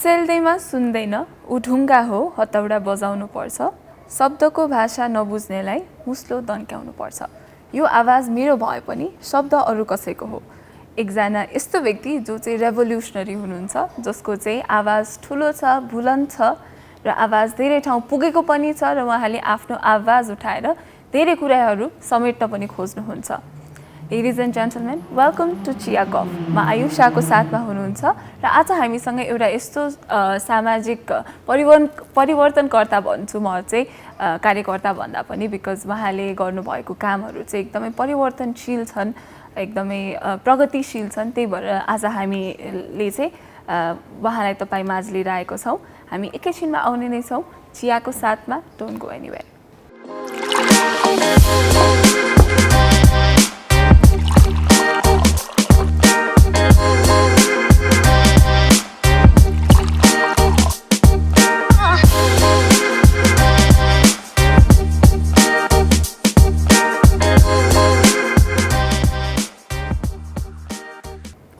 सेल्दैमा सुन्दैन ऊ ढुङ्गा हो हतौडा बजाउनु पर्छ शब्दको भाषा नबुझ्नेलाई मुस्लो दन्क्याउनु पर्छ। यो आवाज मेरो भए पनि शब्द अरू कसैको हो। एकजना यस्तो व्यक्ति जो चाहिँ रेभोल्युसनरी हुनुहुन्छ, जसको चाहिँ आवाज ठुलो छ, बुलन्द छ र आवाज धेरै ठाउँ पुगेको पनि छ र उहाँले आफ्नो आवाज उठाएर धेरै कुराहरू समेट्न पनि खोज्नुहुन्छ। Ladies and gentlemen, welcome to चिया गफ। म आयुषाको साथमा हुनुहुन्छ र आज हामीसँग एउटा यस्तो सामाजिक परिवर्तनकर्ता भन्छु म चाहिँ, कार्यकर्ता भन्दा पनि, बिकज उहाँले गर्नुभएको कामहरू चाहिँ एकदमै परिवर्तनशील छन्, एकदमै प्रगतिशील छन्। त्यही भएर आज हामीले चाहिँ उहाँलाई तपाईँ माझ लिएर आएको छौँ। हामी एकैछिनमा आउने नै छौँ चियाको साथमा। Don't go anywhere.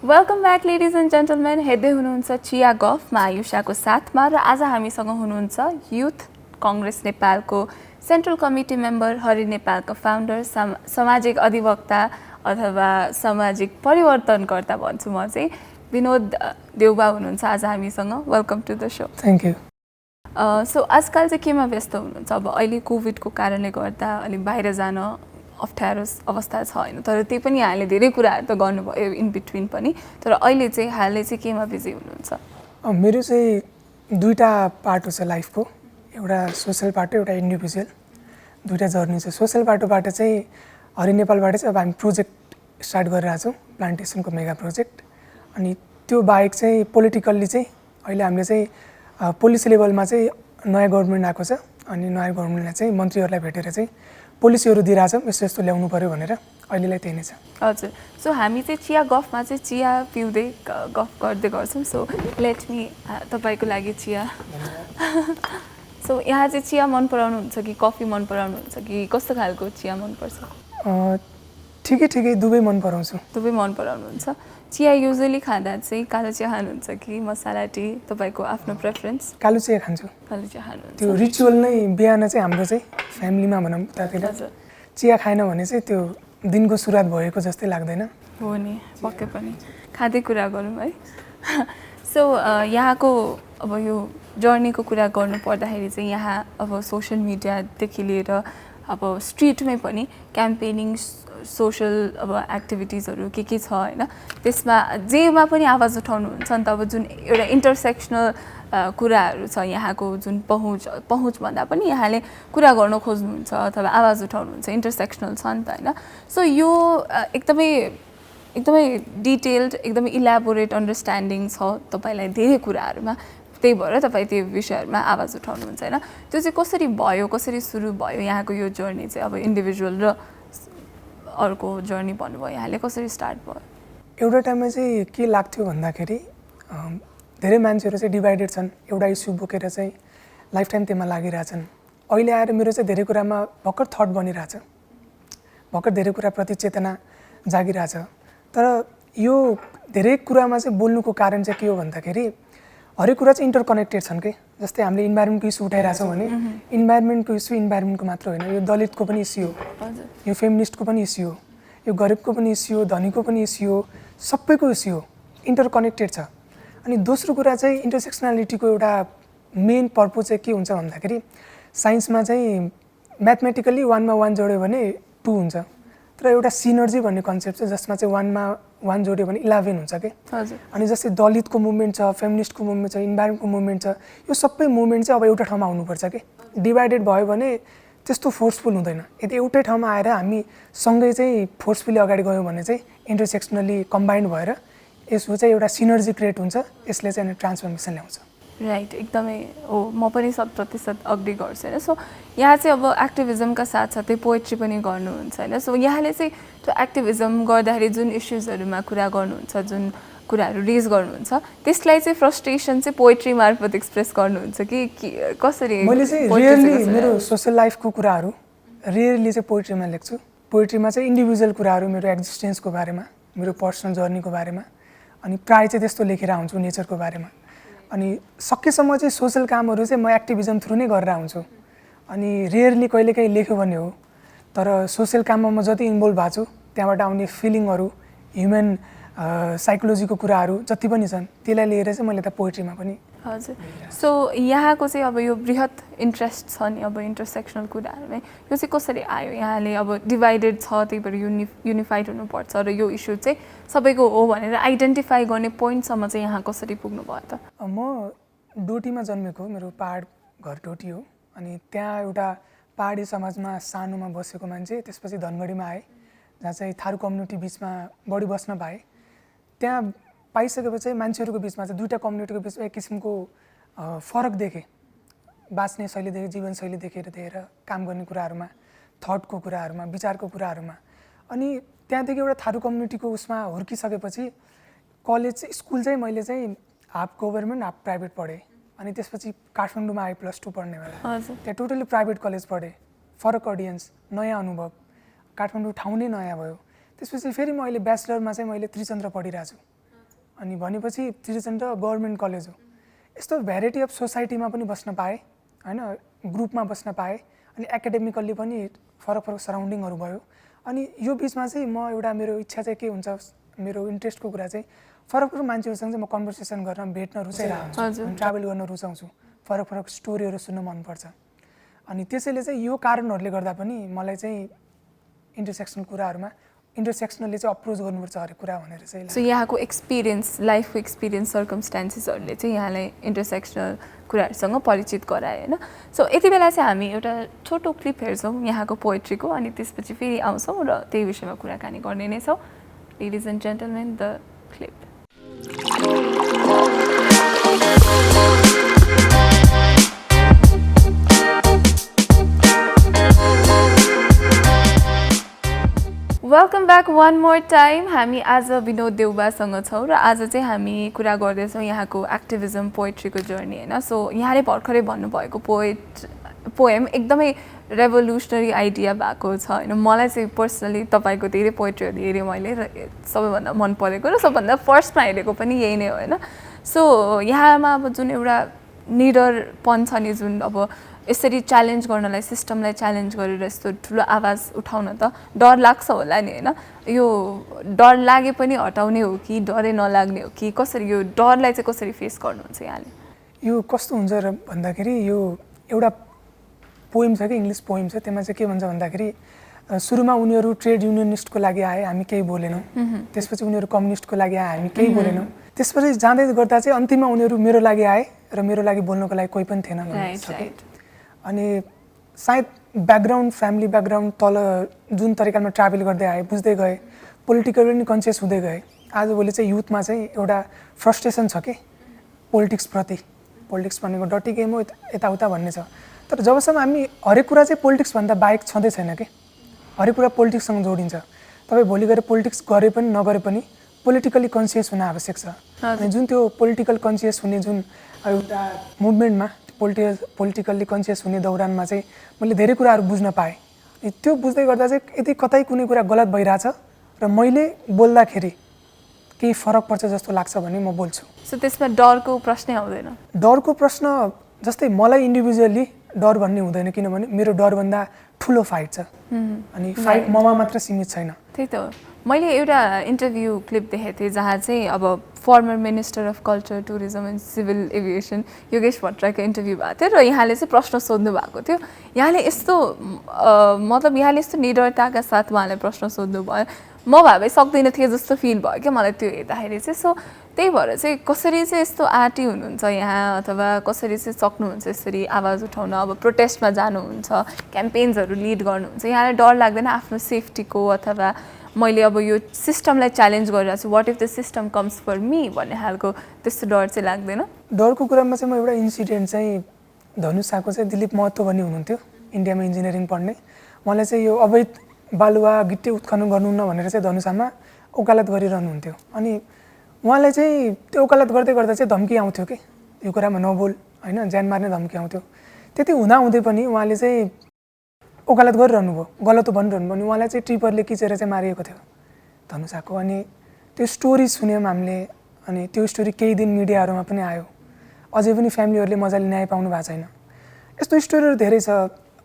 Welcome back ladies and gentlemen. हेर्दै हुनुहुन्छ चिया गफमा आयुषाको साथमा र आज हामीसँग हुनुहुन्छ युथ काङ्ग्रेस नेपालको सेन्ट्रल कमिटी मेम्बर, हरि नेपालको फाउन्डर, सामाजिक अधिवक्ता अथवा सामाजिक परिवर्तनकर्ता भन्छु म चाहिँ, विनोद देउबा हुनुहुन्छ आज हामीसँग। Welcome to the show. Thank you. So आजकल चाहिँ केमा व्यस्त हुनुहुन्छ? अब अहिले कोभिडको कारणले गर्दा अलिक बाहिर जान अप्ठ्यारो अवस्था छ होइन, तर त्यही पनि यहाँले धेरै कुराहरू त गर्नुभयो इन बिट्विन पनि, तर अहिले चाहिँ हालले चाहिँ केमा बिजी हुनुहुन्छ? मेरो चाहिँ दुईवटा पार्ट छ लाइफको, एउटा सोसल पार्ट, एउटा इन्डिभिजुअल, दुईवटा जर्नी छ। सोसल पार्टबाट चाहिँ हरि नेपालबाट चाहिँ अब हामी प्रोजेक्ट स्टार्ट गरिरहेको छौँ, प्लान्टेसनको मेगा प्रोजेक्ट। अनि त्यो बाहेक चाहिँ पोलिटिकल्ली चाहिँ अहिले हामीले चाहिँ पोलिसी लेभलमा चाहिँ नयाँ गभर्मेन्ट आएको छ, अनि नयाँ गभर्मेन्टलाई चाहिँ मन्त्रीहरूलाई भेटेर चाहिँ पोलिसीहरू दिइरहेछौँ, यस्तो यस्तो ल्याउनु पऱ्यो भनेर। अहिलेलाई त्यही नै छ। हजुर। सो हामी चाहिँ चिया गफमा चाहिँ चिया पिउँदै गफ गर्दै गर्छौँ। सो लेट मी तपाईँको लागि चिया। सो यहाँ चाहिँ चिया मन पराउनुहुन्छ कि कफी मन पराउनुहुन्छ कि कस्तो खालको चिया मनपर्छ? ठिकै ठिकै दुवै मन पराउँछु। दुवै मन पराउनुहुन्छ। चिया युजली खाँदा चाहिँ कालो चिया खानुहुन्छ कि मसाला टी? तपाईँको आफ्नो प्रेफरेन्स? कालो चिया खान्छु। कालो चिया खानुहुन्छ। त्यो रिचुअल नै बिहान चाहिँ हाम्रो चाहिँ फ्यामिलीमा भनौँ उतातिर चिया खाएन भने चाहिँ त्यो दिनको सुरुवात भएको जस्तै लाग्दैन। हो नि, पक्कै पनि। खाँदै कुरा गरौँ है। सो यहाँको अब यो जर्नीको कुरा गर्नु पर्दाखेरि चाहिँ यहाँ अब सोसियल मिडियादेखि लिएर अब स्ट्रिटमै पनि क्याम्पेनिङ, सोसल अब एक्टिभिटिजहरू के छ होइन, त्यसमा जेमा पनि आवाज उठाउनुहुन्छ नि त। अब जुन एउटा इन्टरसेक्सनल कुराहरू छ यहाँको, जुन पहुँच भन्दा पनि यहाँले कुरा गर्न खोज्नुहुन्छ अथवा आवाज उठाउनुहुन्छ, इन्टरसेक्सनल छ नि त होइन। सो यो एकदमै डिटेल्ड, एकदमै इलाबोरेट अन्डरस्ट्यान्डिङ छ तपाईँलाई धेरै कुराहरूमा, त्यही भएर तपाईँ त्यो विषयहरूमा आवाज उठाउनुहुन्छ होइन। त्यो चाहिँ कसरी भयो, कसरी सुरु भयो यहाँको यो जर्नी चाहिँ? अब इन्डिभिजुअल र अर्को जर्नी भन्नुभयो, यहाँले कसरी स्टार्ट भयो? एउटा टाइममा चाहिँ के लाग्थ्यो भन्दाखेरि धेरै मान्छेहरू चाहिँ डिभाइडेड छन्, एउटा इस्यु बोकेर चाहिँ लाइफ टाइम त्यसमा लागिरहेछन्। अहिले आएर मेरो चाहिँ धेरै कुरामा भर्खर थट बनिरहेछ, भर्खर धेरै कुराप्रति चेतना जागिरहेछ। तर यो धेरै कुरामा चाहिँ बोल्नुको कारण चाहिँ के हो भन्दाखेरि हरेक कुरा चाहिँ इन्टरकनेक्टेड छन् कि। जस्तै हामीले इन्भाइरोमेन्टको इस्यु उठाइरहेछौँ भने इन्भाइरोमेन्टको इस्यु इन्भाइरोमेन्टको मात्र होइन, यो दलितको पनि इस्यु हो, यो फेमिनिस्टको पनि इस्यु हो, यो गरिबको पनि इस्यु हो, धनीको पनि इस्यु हो, सबैको इस्यु हो, इन्टरकनेक्टेड छ। अनि दोस्रो कुरा चाहिँ इन्टरसेक्सनालिटीको एउटा मेन पर्पज चाहिँ के हुन्छ भन्दाखेरि साइन्समा चाहिँ म्याथमेटिकल्ली 1 मा 1 जोड्यो भने 2 हुन्छ, तर एउटा सिनर्जी भन्ने कन्सेप्ट छ जसमा चाहिँ 1 मा 1 जोड्यो भने 11 हुन्छ कि। अनि जस्तै दलितको मुभमेन्ट छ, फेमिनिस्टको मुभमेन्ट छ, इन्भाइरोमेन्टको मुभमेन्ट छ, यो सबै मुभमेन्ट चाहिँ अब एउटा ठाउँमा आउनुपर्छ कि। डिभाइडेड भयो भने त्यस्तो फोर्सफुल हुँदैन। यदि एउटै ठाउँमा आएर हामी सँगै चाहिँ फोर्सफुली अगाडि गयौँ भने चाहिँ इन्टरसेक्सनली कम्बाइन्ड भएर यसको चाहिँ एउटा सिनर्जी क्रिएट हुन्छ, यसले चाहिँ ट्रान्सफर्मेसन ल्याउँछ। राइट, एकदमै हो। म पनि 100% अग्री गर्छु होइन। सो यहाँ चाहिँ अब एक्टिभिजमका साथसाथै पोएट्री पनि गर्नुहुन्छ होइन। सो यहाँले चाहिँ त्यो एक्टिभिजम गर्दाखेरि जुन इस्युजहरूमा कुरा गर्नुहुन्छ, जुन कुराहरू रेज गर्नुहुन्छ, त्यसलाई चाहिँ फ्रस्ट्रेसन चाहिँ पोएट्री मार्फत एक्सप्रेस गर्नुहुन्छ कि कसरी? मैले चाहिँ रियरली मेरो सोसल लाइफको कुराहरू रियरली चाहिँ पोएट्रीमा लेख्छु। पोएट्रीमा चाहिँ इन्डिभिजुअल कुराहरू, मेरो एक्जिस्टेन्सको बारेमा, मेरो पर्सनल जर्नीको बारेमा, अनि प्रायः चाहिँ त्यस्तो लेखेर आउँछु नेचरको बारेमा। अनि सकेसम्म चाहिँ सोसल कामहरू चाहिँ म एक्टिभिजम थ्रु नै गरेर आउँछु अनि रेयरली कहिलेकाहीँ लेख्यो भने हो तर सोसल काममा म जति इन्भल्भ भएको छु त्यहाँबाट आउने फिलिङहरू ह्युमन साइकोलोजीको कुराहरू जति पनि छन् त्यसलाई लिएर चाहिँ मैले त पोइट्रीमा पनि हजुर सो यहाँको चाहिँ अब यो बृहत इन्ट्रेस्ट छ नि अब इन्टरसेक्सनल कुराहरूमै यो चाहिँ कसरी आयो यहाँले अब डिभाइडेड छ त्यही भएर युनिफाइड हुनुपर्छ र यो इस्यु चाहिँ सबैको हो भनेर आइडेन्टिफाई गर्ने पोइन्टसम्म चाहिँ यहाँ कसरी पुग्नु भयो त म डोटीमा जन्मेको मेरो पहाड घर डोटी हो अनि त्यहाँ एउटा पहाडी समाजमा सानोमा बसेको मान्छे त्यसपछि धनगढीमा आएँ जहाँ चाहिँ थारू कम्युनिटी बिचमा बढी बस्न पाएँ त्यहाँ पाइसकेपछि मान्छेहरूको बिचमा चाहिँ दुईवटा कम्युनिटीको बिचमा एक किसिमको फरक देखेँ बाँच्ने शैलीदेखि जीवनशैलीदेखि लिएर काम गर्ने कुराहरूमा थटको कुराहरूमा विचारको कुराहरूमा अनि त्यहाँदेखि एउटा थारू कम्युनिटीको उसमा हुर्किसकेपछि कलेज स्कुल चाहिँ मैले चाहिँ हाफ गभर्मेन्ट हाफ प्राइभेट पढेँ अनि त्यसपछि काठमाडौँमा आएँ +2 पढ्ने बेला त्यहाँ टोटली प्राइभेट कलेज पढेँ फरक अडियन्स नयाँ अनुभव काठमाडौँ ठाउँ नै नयाँ भयो त्यसपछि फेरि म अहिले ब्याचलरमा चाहिँ मैले त्रिचन्द्र पढिरहेको छु अनि भनेपछि त्रिचन्द्र गभर्मेन्ट कलेज हो यस्तो भेराइटी अफ सोसाइटीमा पनि बस्न पाएँ होइन ग्रुपमा बस्न पाएँ अनि एकाडेमिकल्ली पनि फरक फरक सराउन्डिङहरू भयो अनि यो बिचमा चाहिँ म एउटा मेरो इच्छा चाहिँ के हुन्छ मेरो इन्ट्रेस्टको कुरा चाहिँ फरक फरक मान्छेहरूसँग चाहिँ म कन्भर्सेसन गर्न भेट्न रुचाइरहेको छु ट्राभल गर्न रुचाउँछु फरक फरक स्टोरीहरू सुन्न मनपर्छ अनि त्यसैले चाहिँ यो कारणहरूले गर्दा पनि मलाई चाहिँ इन्टरसेक्सनल कुराहरूमा इन्टरसेक्सनलले चाहिँ अप्रोच गर्नुपर्छ हरेक कुरा भनेर चाहिँ सो यहाँको एक्सपिरियन्स लाइफको एक्सपिरियन्स सर्कमस्टान्सेसहरूले चाहिँ यहाँलाई इन्टरसेक्सनल कुराहरूसँग परिचित गरायो होइन सो यति बेला चाहिँ हामी एउटा छोटो क्लिप हेर्छौँ यहाँको पोएट्रीको अनि त्यसपछि फेरि आउँछौँ र त्यही विषयमा कुराकानी गर्ने नै छौँ ladies and gentlemen the clip welcome back one more time हामी आज विनोद देउबासँग छौँ र आज चाहिँ हामी कुरा गर्दैछौँ यहाँको एक्टिभिजम पोएट्रीको जर्नी होइन सो यहाँले भर्खरै भन्नुभएको पोएम एकदमै रेभोल्युसनरी आइडिया भएको छ होइन मलाई चाहिँ पर्सनली तपाईँको धेरै पोएट्रीहरू हेरेँ मैले र सबैभन्दा मन परेको र सबभन्दा फर्स्टमा हेरेको पनि यही नै हो होइन सो यहाँमा अब जुन एउटा निडरपन छ नि जुन अब यसरी च्यालेन्ज गर्नलाई सिस्टमलाई च्यालेन्ज गरेर यस्तो ठुलो आवाज उठाउन त डर लाग्छ होला नि होइन यो डर लागे पनि हटाउने हो कि डरै नलाग्ने हो कि कसरी यो डरलाई चाहिँ कसरी फेस गर्नुहुन्छ यहाँले यो कस्तो हुन्छ र भन्दाखेरि यो एउटा पोइम छ कि इङ्ग्लिस पोइम छ त्यसमा चाहिँ के भन्छ भन्दाखेरि सुरुमा उनीहरू ट्रेड युनियनिस्टको लागि आए हामी केही बोलेनौँ त्यसपछि उनीहरू कम्युनिस्टको लागि आए हामी केही बोलेनौँ त्यसपछि जाँदै गर्दा चाहिँ अन्तिममा उनीहरू मेरो लागि आए र मेरो लागि बोल्नको लागि कोही पनि थिएन अनि सायद ब्याकग्राउन्ड फ्यामिली ब्याकग्राउन्ड तल जुन तरिकामा ट्राभल गर्दै आएँ बुझ्दै गएँ पोलिटिकली पनि कन्सियस हुँदै गएँ आजभोलि चाहिँ युथमा चाहिँ एउटा फ्रस्ट्रेसन छ कि पोलिटिक्सप्रति पोलिटिक्स भनेको डटी गेम हो यताउता भन्ने छ तर जबसम्म हामी हरेक कुरा चाहिँ पोलिटिक्सभन्दा बाहेक छँदै छैन कि हरेक कुरा पोलिटिक्ससँग जोडिन्छ तपाईँ भोलि गएर पोलिटिक्स गरे पनि नगरे पनि पोलिटिकली कन्सियस हुन आवश्यक छ अनि जुन त्यो पोलिटिकल कन्सियस हुने जुन एउटा मुभमेन्टमा पोलिटिकल्ली कन्सियस हुने दौरानमा चाहिँ मैले धेरै कुराहरू बुझ्न पाएँ त्यो बुझ्दै गर्दा चाहिँ यदि कतै कुनै कुरा गलत भइरहेछ र मैले बोल्दाखेरि केही फरक पर्छ जस्तो लाग्छ भने म बोल्छु सो त्यसमा डरको प्रश्नै आउँदैन डरको प्रश्न जस्तै मलाई इन्डिभिजुअली डर भन्ने हुँदैन किनभने मेरो डरभन्दा ठुलो फाइट छ अनि फाइट ममा मात्र सीमित छैन त्यही त मैले एउटा इन्टरभ्यू क्लिप देखेको थिएँ जहाँ चाहिँ अब former minister of culture tourism and civil aviation Yogesh भट्टराईको इन्टरभ्यू भएको थियो र यहाँले चाहिँ प्रश्न सोध्नु भएको थियो यहाँले यस्तो मतलब यहाँले यस्तो निडरताका साथ उहाँलाई प्रश्न सोध्नु भयो म भए सक्दिनँ थिएँ जस्तो फिल भयो क्या मलाई त्यो हेर्दाखेरि चाहिँ सो त्यही भएर चाहिँ कसरी चाहिँ यस्तो आँटी हुनुहुन्छ यहाँ अथवा कसरी चाहिँ सक्नुहुन्छ यसरी आवाज उठाउन अब प्रोटेस्टमा जानुहुन्छ क्याम्पेन्सहरू लिड गर्नुहुन्छ यहाँलाई डर लाग्दैन आफ्नो सेफ्टीको अथवा मैले अब यो सिस्टमलाई च्यालेन्ज गरिरहेको छु what if the system comes for me भन्ने खालको त्यस्तो डर चाहिँ लाग्दैन डरको कुरामा चाहिँ म एउटा इन्सिडेन्ट चाहिँ धनुषाको चाहिँ दिलीप महतो भन्ने हुनुहुन्थ्यो इन्डियामा इन्जिनियरिङ पढ्ने उहाँले चाहिँ यो अवैध बालुवा गिट्टी उत्खनन गर्नुहुन्न भनेर चाहिँ धनुषामा वकालत गरिरहनुहुन्थ्यो अनि उहाँलाई चाहिँ त्यो वकालत गर्दै गर्दा चाहिँ धम्की आउँथ्यो कि यो कुरामा नबोल होइन ज्यान मार्ने धम्की आउँथ्यो त्यति हुँदाहुँदै पनि उहाँले चाहिँ वकालत गरिरहनु भयो गलत भनिरहनु भयो अनि उहाँलाई चाहिँ ट्रिपरले किचेर चाहिँ मारिएको थियो धनुषाको अनि त्यो स्टोरी सुन्यौँ हामीले अनि त्यो स्टोरी केही दिन मिडियाहरूमा पनि आयो अझै पनि फ्यामिलीहरूले मजाले न्याय पाउनु भएको छैन। यस्तो स्टोरीहरू धेरै छ।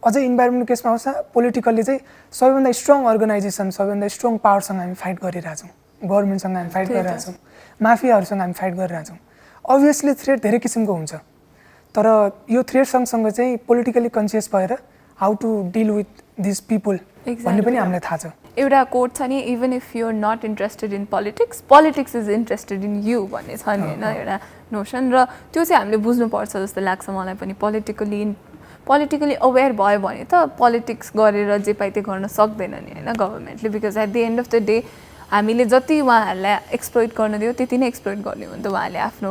अझै इन्भाइरोमेन्ट केसमा आउँछ पोलिटिकल्ली चाहिँ सबैभन्दा स्ट्रङ अर्गनाइजेसन सबैभन्दा स्ट्रङ पावरसँग हामी फाइट गरिरहेछौँ, गभर्मेन्टसँग हामी फाइट गरिरहेछौँ, माफियाहरूसँग हामी फाइट गरिरहेछौँ। अभियसली थ्रेट धेरै किसिमको हुन्छ, तर यो थ्रेट सँगसँगै चाहिँ पोलिटिकली कन्सियस भएर how to deal with this people भन्ने पनि हामीलाई थाहा छ। एउटा कोट छ नि, even if you are not interested in politics, politics is interested in you भन्ने छ नि होइन एउटा नोसन, र त्यो चाहिँ हामीले बुझ्नुपर्छ जस्तो लाग्छ मलाई पनि। पोलिटिकली अवेर भयो भने त पोलिटिक्स गरेर जे पाइ त्यो गर्न सक्दैन नि होइन गभर्मेन्टले, because at the end of the day हामीले जति उहाँहरूलाई एक्सप्लोइट गर्न दियो त्यति नै एक्सप्लोइट गर्ने हो नि त उहाँले आफ्नो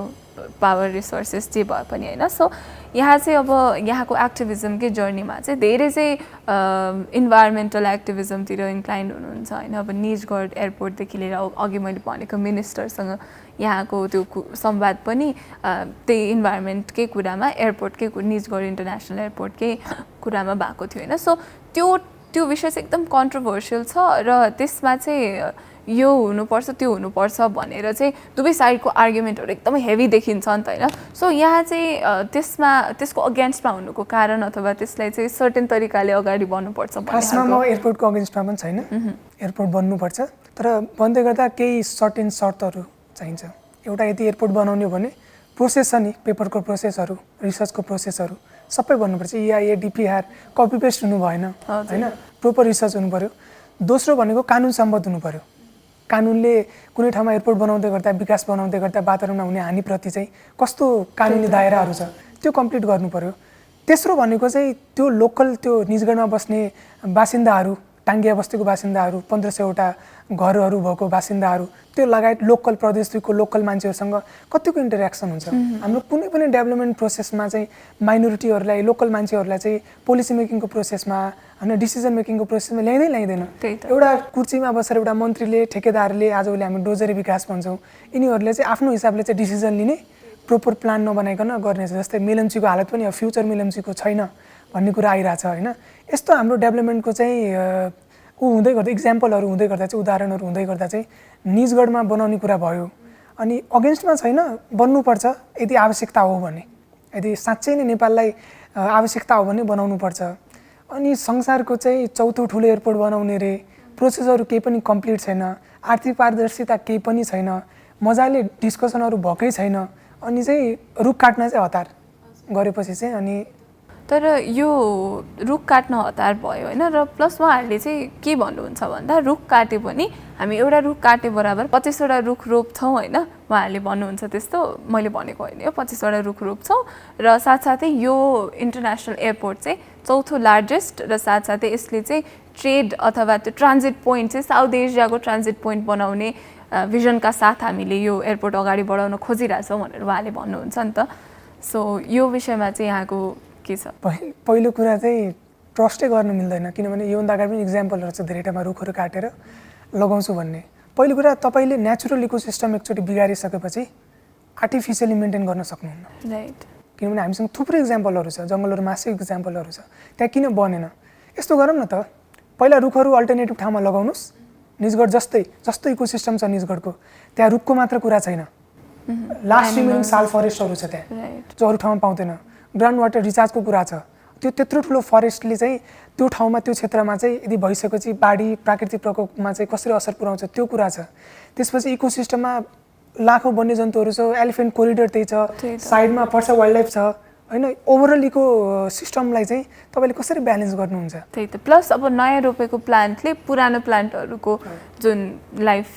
पावर रिसोर्सेस जे भए पनि होइन। सो यहाँ चाहिँ अब यहाँको एक्टिभिजमकै जर्नीमा चाहिँ धेरै चाहिँ इन्भाइरोमेन्टल एक्टिभिजमतिर इन्क्लाइन्ड हुनुहुन्छ होइन। अब निजगढ एयरपोर्टदेखि लिएर अघि मैले भनेको मिनिस्टरसँग यहाँको त्यो संवाद पनि त्यही इन्भाइरोमेन्टकै कुरामा, एयरपोर्टकै निजगढ इन्टरनेसनल एयरपोर्टकै कुरामा भएको थियो होइन। सो त्यो विषय चाहिँ एकदम कन्ट्रोभर्सियल छ र त्यसमा चाहिँ यो हुनुपर्छ त्यो हुनुपर्छ भनेर चाहिँ दुवै साइडको आर्ग्युमेन्टहरू एकदमै हेभी देखिन्छ नि त होइन। सो यहाँ चाहिँ त्यसको अगेन्स्टमा हुनुको कारण अथवा त्यसलाई चाहिँ सर्टेन तरिकाले अगाडि बढ्नुपर्छ भन्ने खासमा म एयरपोर्टको अगेन्स्टमा पनि छैन, एयरपोर्ट बन्नुपर्छ, तर बन्दै गर्दा केही सर्टेन सर्तहरू चाहिन्छ। एउटा यदि एयरपोर्ट बनाउने हो भने प्रोसेस छ नि, पेपरको प्रोसेसहरू, रिसर्चको प्रोसेसहरू सबै भन्नुपर्छ। EIA DPR कपी पेस्ट हुनु भएन होइन, प्रोपर रिसर्च हुनु पऱ्यो। दोस्रो भनेको कानुन सम्बद्ध हुनु पऱ्यो। कानुनले कुनै ठाउँमा एयरपोर्ट बनाउँदै गर्दा, विकास बनाउँदै गर्दा वातावरणमा हुने हानिप्रति चाहिँ कस्तो कानुनी दायराहरू छ त्यो कम्प्लिट गर्नु पऱ्यो। तेस्रो भनेको चाहिँ त्यो लोकल त्यो निजगढमा बस्ने बासिन्दाहरू, टाङ्गिया बस्तीको बासिन्दाहरू, 1500वटा घरहरू भएको बासिन्दाहरू, त्यो लगायत लोकल प्रदेश 2 को लोकल मान्छेहरूसँग कतिको इन्टरेक्सन हुन्छ। हाम्रो कुनै पनि डेभलपमेन्ट प्रोसेसमा चाहिँ माइनोरिटीहरूलाई, लोकल मान्छेहरूलाई चाहिँ पोलिसी मेकिङको प्रोसेसमा होइन, डिसिजन मेकिङको प्रोसेसमा ल्याइँदैन। एउटा कुर्सीमा बसेर एउटा मन्त्रीले, ठेकेदारले, आजभोलि हामी डोजरी विकास भन्छौँ, यिनीहरूले चाहिँ आफ्नो हिसाबले चाहिँ डिसिजन लिने, प्रोपर प्लान नबनाइकन गर्ने छ। जस्तै मेलम्चीको हालत पनि अब फ्युचर मेलम्चीको छैन भन्ने कुरा आइरहेछ होइन। यस्तो हाम्रो डेभलपमेन्टको चाहिँ हुँदै गर्दा, इक्जाम्पलहरू हुँदै गर्दा चाहिँ, उदाहरणहरू हुँदै गर्दा चाहिँ निजगढमा बनाउने कुरा भयो। अनि अगेन्स्टमा छैन, बन्नुपर्छ यदि आवश्यकता हो भने, यदि साँच्चै नै नेपाललाई आवश्यकता हो भने बनाउनुपर्छ। अनि संसारको चाहिँ चौथो ठुलो एयरपोर्ट बनाउने रे, प्रोसेसहरू केही पनि कम्प्लिट छैन, आर्थिक पारदर्शिता केही पनि छैन, मजाले डिस्कसनहरू भएकै छैन, अनि चाहिँ रुख काट्न चाहिँ हतार गरेपछि चाहिँ अनि तर यो रुख काट्न हतार भयो होइन। र प्लस उहाँहरूले चाहिँ के भन्नुहुन्छ भन्दा रुख काटे पनि हामी एउटा रुख काटे बराबर 25वटा रुख रोप्छौँ होइन, उहाँहरूले भन्नुहुन्छ त्यस्तो, मैले भनेको होइन यो 25वटा रुख रोप्छौँ। र साथसाथै यो इन्टरनेसनल एयरपोर्ट चाहिँ चौथो लार्जेस्ट र साथसाथै यसले चाहिँ ट्रेड अथवा त्यो ट्रान्जिट पोइन्ट चाहिँ साउथ एसियाको ट्रान्जिट पोइन्ट बनाउने भिजनका साथ हामीले यो एयरपोर्ट अगाडि बढाउन खोजिरहेछौँ भनेर उहाँले भन्नुहुन्छ नि त। सो यो विषयमा चाहिँ यहाँको के छ? पहिलो कुरा चाहिँ ट्रस्टै गर्न मिल्दैन, किनभने योभन्दा अगाडि पनि इक्जाम्पलहरू छ धेरै ठाउँमा रुखहरू काटेर लगाउँछु भन्ने। पहिलो कुरा तपाईँले नेचुरल इकोसिस्टम एकचोटि बिगारिसकेपछि आर्टिफिसियली मेन्टेन गर्न सक्नुहुन्न, राइट। किनभने हामीसँग थुप्रै इक्जाम्पलहरू छ, जङ्गलहरू मासिक इक्जाम्पलहरू छ, त्यहाँ किन बनेन? यस्तो गरौँ न त, पहिला रुखहरू अल्टरनेटिभ ठाउँमा लगाउनुहोस्। निजगढ जस्तो इकोसिस्टम छ निजगढको, त्यहाँ रुखको मात्र कुरा छैन, लास्ट रिमेनिङ साल फरेस्टहरू छ त्यहाँ जो अरू ठाउँमा पाउँदैन। ग्राउन्ड वाटर रिचार्जको कुरा छ, त्यो त्यत्रो ठुलो फरेस्टले चाहिँ त्यो ठाउँमा, त्यो क्षेत्रमा चाहिँ यदि भइसकेपछि बाढी, प्राकृतिक प्रकोपमा चाहिँ कसरी असर पुऱ्याउँछ त्यो कुरा छ। त्यसपछि इकोसिस्टममा लाखौँ वन्यजन्तुहरू छ, एलिफेन्ट कोरिडोर त्यही छ, साइडमा पर्सा वाइल्ड लाइफ छ होइन। ओभरअल इको सिस्टमलाई चाहिँ तपाईँले कसरी ब्यालेन्स गर्नुहुन्छ? त्यही त। प्लस अब नयाँ रोपेको प्लान्टले पुरानो प्लान्टहरूको जुन लाइफ,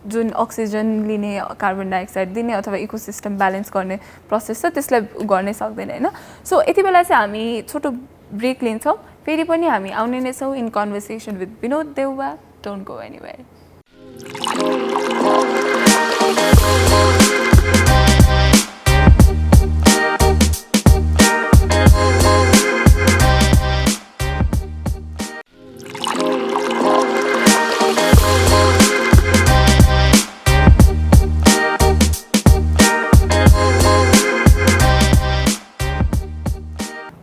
जुन अक्सिजन लिने, कार्बन डाइअक्साइड दिने अथवा इकोसिस्टम ब्यालेन्स गर्ने प्रोसेस छ त्यसलाई गर्नै सक्दैन होइन। सो यति बेला चाहिँ हामी छोटो ब्रेक लिन्छौँ, फेरि पनि हामी आउने नै छौँ in conversation with Vinod Deuba. Don't go anywhere.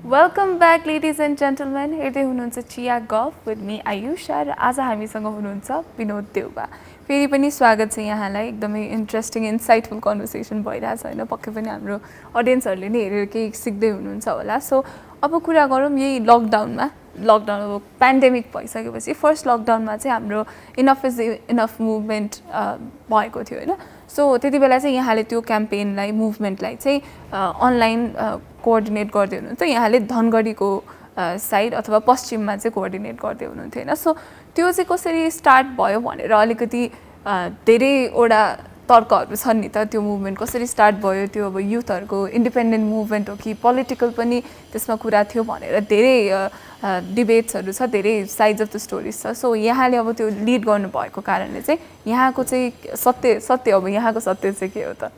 Welcome back ladies and gentlemen, हेर्दै हुनुहुन्छ चिया गफ विथ मी आयुषा, र आज हामीसँग हुनुहुन्छ विनोद देउवा। फेरि पनि स्वागत छ यहाँलाई। एकदमै इन्ट्रेस्टिङ इन्साइटफुल कन्भर्सेसन भइरहेछ होइन, पक्कै पनि हाम्रो अडियन्सहरूले नै हेरेर केही सिक्दै हुनुहुन्छ होला। सो अब कुरा गरौँ यही लकडाउनमा। लकडाउन अब पेन्डेमिक भइसकेपछि फर्स्ट लकडाउनमा चाहिँ हाम्रो इनफ इज इनफ मुभमेन्ट भएको थियो होइन। सो त्यति बेला चाहिँ यहाँले त्यो क्याम्पेनलाई मुभमेन्टलाई चाहिँ अनलाइन कोअर्डिनेट गर्दै हुनुहुन्छ। यहाँले धनगढीको साइड अथवा पश्चिममा चाहिँ कोअर्डिनेट गर्दै हुनुहुन्थ्यो होइन। सो त्यो चाहिँ कसरी स्टार्ट भयो भनेर अलिकति धेरैवटा तर्कहरू छन् नि त, त्यो मुभमेन्ट कसरी स्टार्ट भयो, त्यो अब युथहरूको इन्डिपेन्डेन्ट मुभमेन्ट हो कि पोलिटिकल पनि त्यसमा कुरा थियो भनेर धेरै डिबेट्सहरू छ, धेरै साइड्स अफ द स्टोरिज छ। सो यहाँले अब त्यो लिड गर्नुभएको कारणले चाहिँ यहाँको चाहिँ सत्य अब यहाँको सत्य चाहिँ के हो त?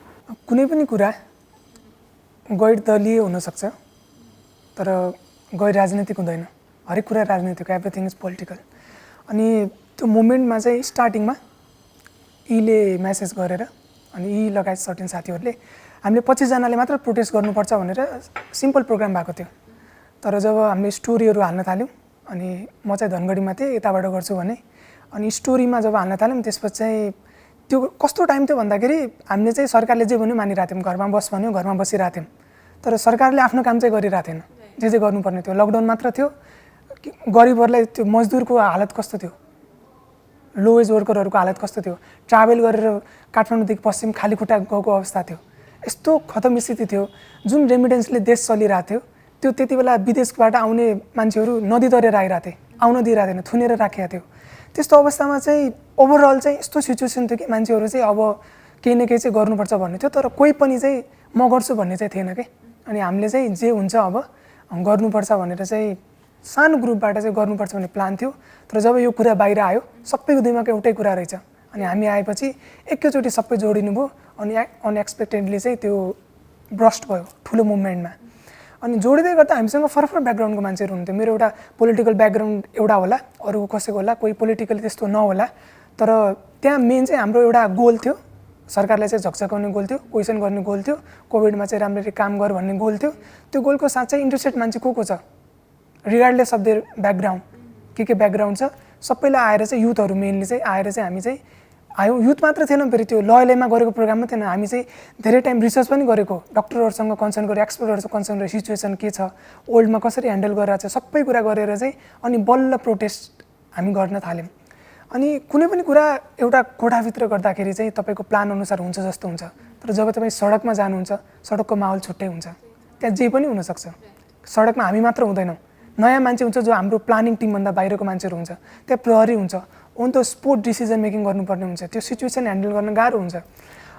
कुनै पनि कुरा गैर दलीय हुनसक्छ तर गैर राजनीतिक हुँदैन। हरेक कुरा राजनीतिक, एभ्रिथिङ इज पोलिटिकल। अनि त्यो मुभमेन्टमा चाहिँ स्टार्टिङमा ईले मेसेज गरेर अनि ई लगायत सर्टेन साथीहरूले हामीले 25 जनाले मात्र प्रोटेस्ट गर्नुपर्छ भनेर सिम्पल प्रोग्राम भएको थियो। तर जब हामीले स्टोरीहरू हाल्न थाल्यौँ अनि म चाहिँ धनगढीमा थिएँ, यताबाट गर्छु भने, अनि स्टोरीमा जब हाल्न थाल्यौँ त्यसपछि चाहिँ त्यो कस्तो टाइम थियो भन्दाखेरि हामीले चाहिँ सरकारले जे भन्यो मानिरहेको थियौँ, घरमा बस भन्यो घरमा बसिरहेको थियौँ। तर सरकारले आफ्नो काम चाहिँ गरिरहेको थिएन, जे गर्नुपर्ने थियो। लकडाउन मात्र थियो, गरिबहरूलाई त्यो मजदुरको हालत कस्तो थियो, लो एज वर्करहरूको हालत कस्तो थियो, ट्राभल गरेर काठमाडौँदेखि पश्चिम खाली खुट्टा गएको अवस्था थियो। यस्तो खतम स्थिति थियो। जुन रेमिडेन्सले देश चलिरहेको थियो त्यो त्यति बेला विदेशबाट आउने मान्छेहरू नदी तरेर आइरहेको थिए, आउन दिइरहेको थिएन, थुनेर राखेको थियो। त्यस्तो अवस्थामा चाहिँ ओभरअल चाहिँ यस्तो सिचुएसन थियो कि मान्छेहरू चाहिँ अब केही न केही चाहिँ गर्नुपर्छ भन्ने थियो, तर कोही पनि चाहिँ म गर्छु भन्ने चाहिँ थिएन कि। अनि हामीले चाहिँ जे हुन्छ अब गर्नुपर्छ भनेर चाहिँ सानो ग्रुपबाट चाहिँ गर्नुपर्छ भन्ने प्लान थियो। तर जब यो कुरा बाहिर आयो सबैको दिमागमा एउटै कुरा रहेछ अनि हामी आएपछि एकैचोटि सबै जोडिनु भयो अनि अनएक्सपेक्टेडली चाहिँ त्यो ब्रस्ट भयो ठुलो मुभमेन्टमा। अनि जोडिँदै गर्दा हामीसँग फरक ब्याकग्राउन्डको मान्छेहरू हुन्थ्यो। मेरो एउटा पोलिटिकल ब्याकग्राउन्ड एउटा होला, अरू कसैको होला, कोही पोलिटिकली त्यस्तो नहोला, तर त्यहाँ मेन चाहिँ हाम्रो एउटा गोल थियो, सरकारलाई चाहिँ झकझकाउने गोल थियो, क्वेसन गर्ने गोल थियो, कोभिडमा चाहिँ राम्ररी काम गर भन्ने गोल थियो। त्यो गोलको साथ चाहिँ इन्ट्रेस्टेड मान्छे को छ रिगार्डलेस अफ देयर ब्याकग्राउन्ड, के ब्याकग्राउन्ड छ सबैलाई आएर चाहिँ युथहरू मेनली चाहिँ आएर चाहिँ हामी चाहिँ आयौँ। युथ मात्र थिएन, फेरि त्यो लयमा गरेको प्रोग्राम मात्रै थिएन, हामी चाहिँ धेरै टाइम रिसर्च पनि गरेको, डक्टरहरूसँग कन्सल्ट गरेर, एक्सपर्टहरूसँग कन्सल्ट गरेर सिचुएसन के छ, ओल्डमा कसरी ह्यान्डल गरिरहेको छ, सबै कुरा गरेर चाहिँ अनि बल्ल प्रोटेस्ट हामी गर्न थाल्यौँ। अनि कुनै पनि कुरा एउटा कोठाभित्र गर्दाखेरि चाहिँ तपाईँको प्लान अनुसार हुन्छ जस्तो हुन्छ, तर जब तपाईँ सडकमा जानुहुन्छ सडकको माहौल छुट्टै हुन्छ, त्यहाँ जे पनि हुनसक्छ। सडकमा हामी मात्र हुँदैनौँ, नयाँ मान्छे हुन्छ जो हाम्रो प्लानिङ टिमभन्दा बाहिरको मान्छेहरू हुन्छ, त्यहाँ प्रहरी हुन्छ, on the spot decision making गर्नुपर्ने हुन्छ, त्यो सिचुएसन ह्यान्डल गर्न गाह्रो हुन्छ।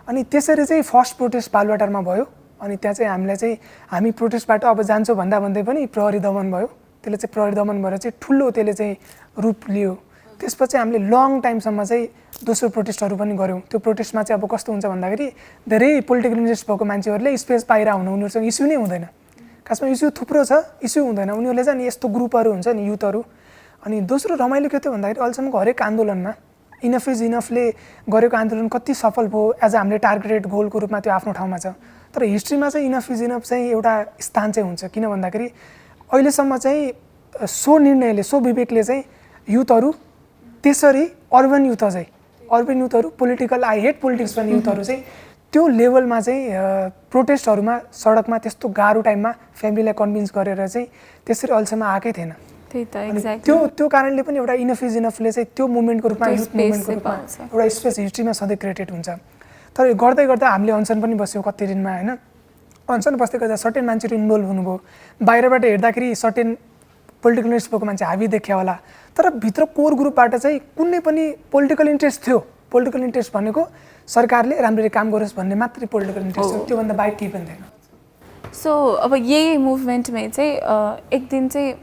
अनि त्यसरी चाहिँ फर्स्ट प्रोटेस्ट बालुवाटारमा भयो। अनि त्यहाँ चाहिँ हामीलाई चाहिँ हामी प्रोटेस्टबाट अब जान्छौँ भन्दै पनि प्रहरी दमन भयो। त्यसले चाहिँ प्रहरी दमन भएर चाहिँ ठुलो त्यसले चाहिँ रूप लियो। त्यसपछि हामीले लङ टाइमसम्म चाहिँ दोस्रो प्रोटेस्टहरू पनि गऱ्यौँ। त्यो प्रोटेस्टमा चाहिँ अब कस्तो हुन्छ भन्दाखेरि धेरै पोलिटिकल इन्ट्रेस्ट भएको मान्छेहरूले स्पेस पाएर हुनु, उनीहरूसँग इस्यु नै हुँदैन, खासमा इस्यु थुप्रो छ, इस्यु हुँदैन, उनीहरूले चाहिँ यस्तो ग्रुपहरू हुन्छ नि युथहरू। अनि दोस्रो रमाइलो के थियो भन्दाखेरि अहिलेसम्मको हरेक आन्दोलनमा इनफ इज इनफले गरेको आन्दोलन कति सफल भयो एज हामीले टार्गेटेड गोलको रूपमा त्यो आफ्नो ठाउँमा छ। तर हिस्ट्रीमा चाहिँ इनफ इज इनफ चाहिँ एउटा स्थान चाहिँ हुन्छ, किन भन्दाखेरि अहिलेसम्म चाहिँ सो निर्णयले, सो विवेकले चाहिँ युथहरू, त्यसरी अर्बन युथहरू पोलिटिकल आई हेट पोलिटिक्स भन्ने युथहरू चाहिँ त्यो लेभलमा चाहिँ प्रोटेस्टहरूमा सडकमा त्यस्तो गाह्रो टाइममा फ्यामिलीलाई कन्भिन्स गरेर चाहिँ त्यसरी अहिलेसम्म आएकै थिएन। त्यही त एक्ज्याक्टली त्यो कारणले पनि एउटा इनफ इज इनफले चाहिँ त्यो मुभमेन्टको रूपमा, युथ मुभमेन्टको रूपमा एउटा स्पेस हिस्ट्रीमा सधैँ क्रिएटेड हुन्छ। तर गर्दै गर्दा हामीले अनसन पनि बस्यौँ कति दिनमा होइन। अनसन बस्दै गर्दा सर्टेन मान्छेहरू इन्भल्भ हुनुभयो, बाहिरबाट हेर्दाखेरि सर्टेन पोलिटिकल इन्ट्रेस्ट भएको मान्छे हाबी देखिया होला, तर भित्र कोर ग्रुपबाट चाहिँ कुनै पनि पोलिटिकल इन्ट्रेस्ट थियो। पोलिटिकल इन्ट्रेस्ट भनेको सरकारले राम्ररी काम गरोस् भन्ने मात्रै पोलिटिकल इन्ट्रेस्ट थियो, त्योभन्दा बाहेक केही पनि थिएन। सो अब यही मुभमेन्टमै चाहिँ एक दिन चाहिँ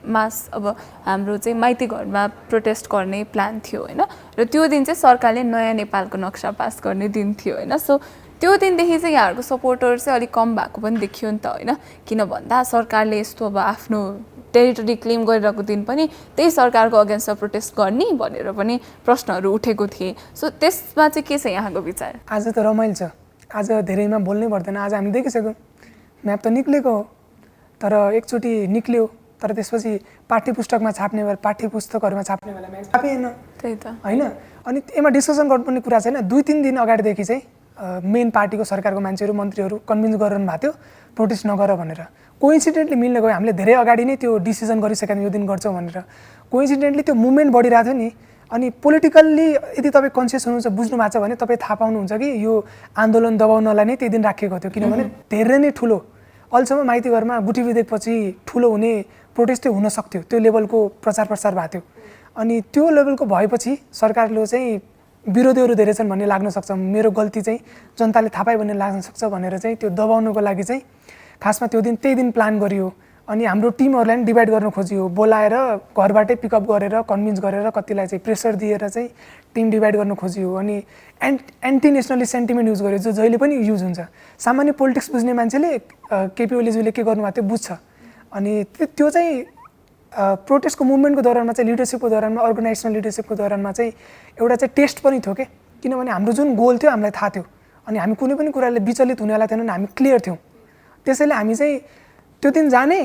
अब हाम्रो चाहिँ माइती घरमा प्रोटेस्ट गर्ने प्लान थियो होइन, र त्यो दिन चाहिँ सरकारले नयाँ नेपालको नक्सा पास गर्ने दिन थियो होइन। सो त्यो दिनदेखि चाहिँ यहाँहरूको सपोर्टर चाहिँ अलिक कम भएको पनि देखियो नि त होइन, किन भन्दा सरकारले यस्तो अब आफ्नो टेरिटोरी क्लेम गरिरहेको दिन पनि त्यही सरकारको अगेन्स्टमा प्रोटेस्ट गर्ने भनेर पनि प्रश्नहरू उठेको थिए। सो त्यसमा चाहिँ के छ यहाँको विचार? आज त रमाइलो छ, आज धेरैमा बोल्नै पर्दैन। आज हामी देखिसक्यौँ म्याप त निक्लेको हो, तर एकचोटि निक्ल्यो, तर त्यसपछि पाठ्य पुस्तकमा छाप्ने बेला, पाठ्य पुस्तकहरूमा छाप्ने बेला म्याप छापिएन, त्यही त होइन। अनि यसमा डिस्कसन गर्नुपर्ने कुरा छैन 2-3 दिन अगाडिदेखि चाहिँ मेन पार्टीको सरकारको मान्छेहरू मन्त्रीहरू कन्भिन्स गरिरहनु भएको थियो प्रोटेस्ट नगर भनेर कोइन्सिडेन्टली मिल्न गयो हामीले धेरै अगाडि नै त्यो डिसिजन गरिसकेका यो दिन गर्छौँ भनेर कोइन्सिडेन्टली त्यो मुभमेन्ट बढिरहेको थियो नि अनि पोलिटिकल्ली यदि तपाईँ कन्सियस हुनुहुन्छ बुझ्नु भएको छ भने तपाईँ थाहा पाउनुहुन्छ कि यो आन्दोलन दबाउनलाई नै त्यही दिन राखिएको थियो किनभने धेरै नै ठुलो अहिलेसम्म माइती घरमा गुठी विधेयकपछि ठुलो हुने प्रोटेस्ट चाहिँ हुन सक्थ्यो त्यो लेभलको प्रचार प्रसार भएको थियो अनि त्यो लेभलको भएपछि सरकारले चाहिँ विरोधीहरू धेरै छन् भन्ने लाग्न सक्छ मेरो गल्ती चाहिँ जनताले थाहा पाए भन्ने लाग्न सक्छ भनेर चाहिँ त्यो दबाउनको लागि चाहिँ खासमा त्यो दिन त्यही दिन प्लान गरियो अनि हाम्रो टिमहरूलाई पनि डिभाइड गर्न खोजियो बोलाएर घरबाटै पिकअप गरेर कन्भिन्स गरेर कतिलाई चाहिँ प्रेसर दिएर चाहिँ टिम डिभाइड गर्न खोजियो अनि एन्टी नेसनलिस्ट सेन्टिमेन्ट युज गर्यो जो जहिले पनि युज हुन्छ सामान्य पोलिटिक्स बुझ्ने मान्छेले केपी ओलीज्यूले के गर्नुभएको थियो बुझ्छ अनि त्यो चाहिँ प्रोटेस्टको मुभमेन्टको दौरानमा चाहिँ लिडरसिपको दौरानमा अर्गनाइजेसनल लिडरसिपको दौरानमा चाहिँ एउटा चाहिँ टेस्ट पनि थियो क्या किनभने हाम्रो जुन गोल थियो हामीलाई थाहा थियो अनि हामी कुनै पनि कुराले विचलित हुनेवाला थिएनन् हामी क्लियर थियौँ त्यसैले हामी चाहिँ त्यो दिन जाने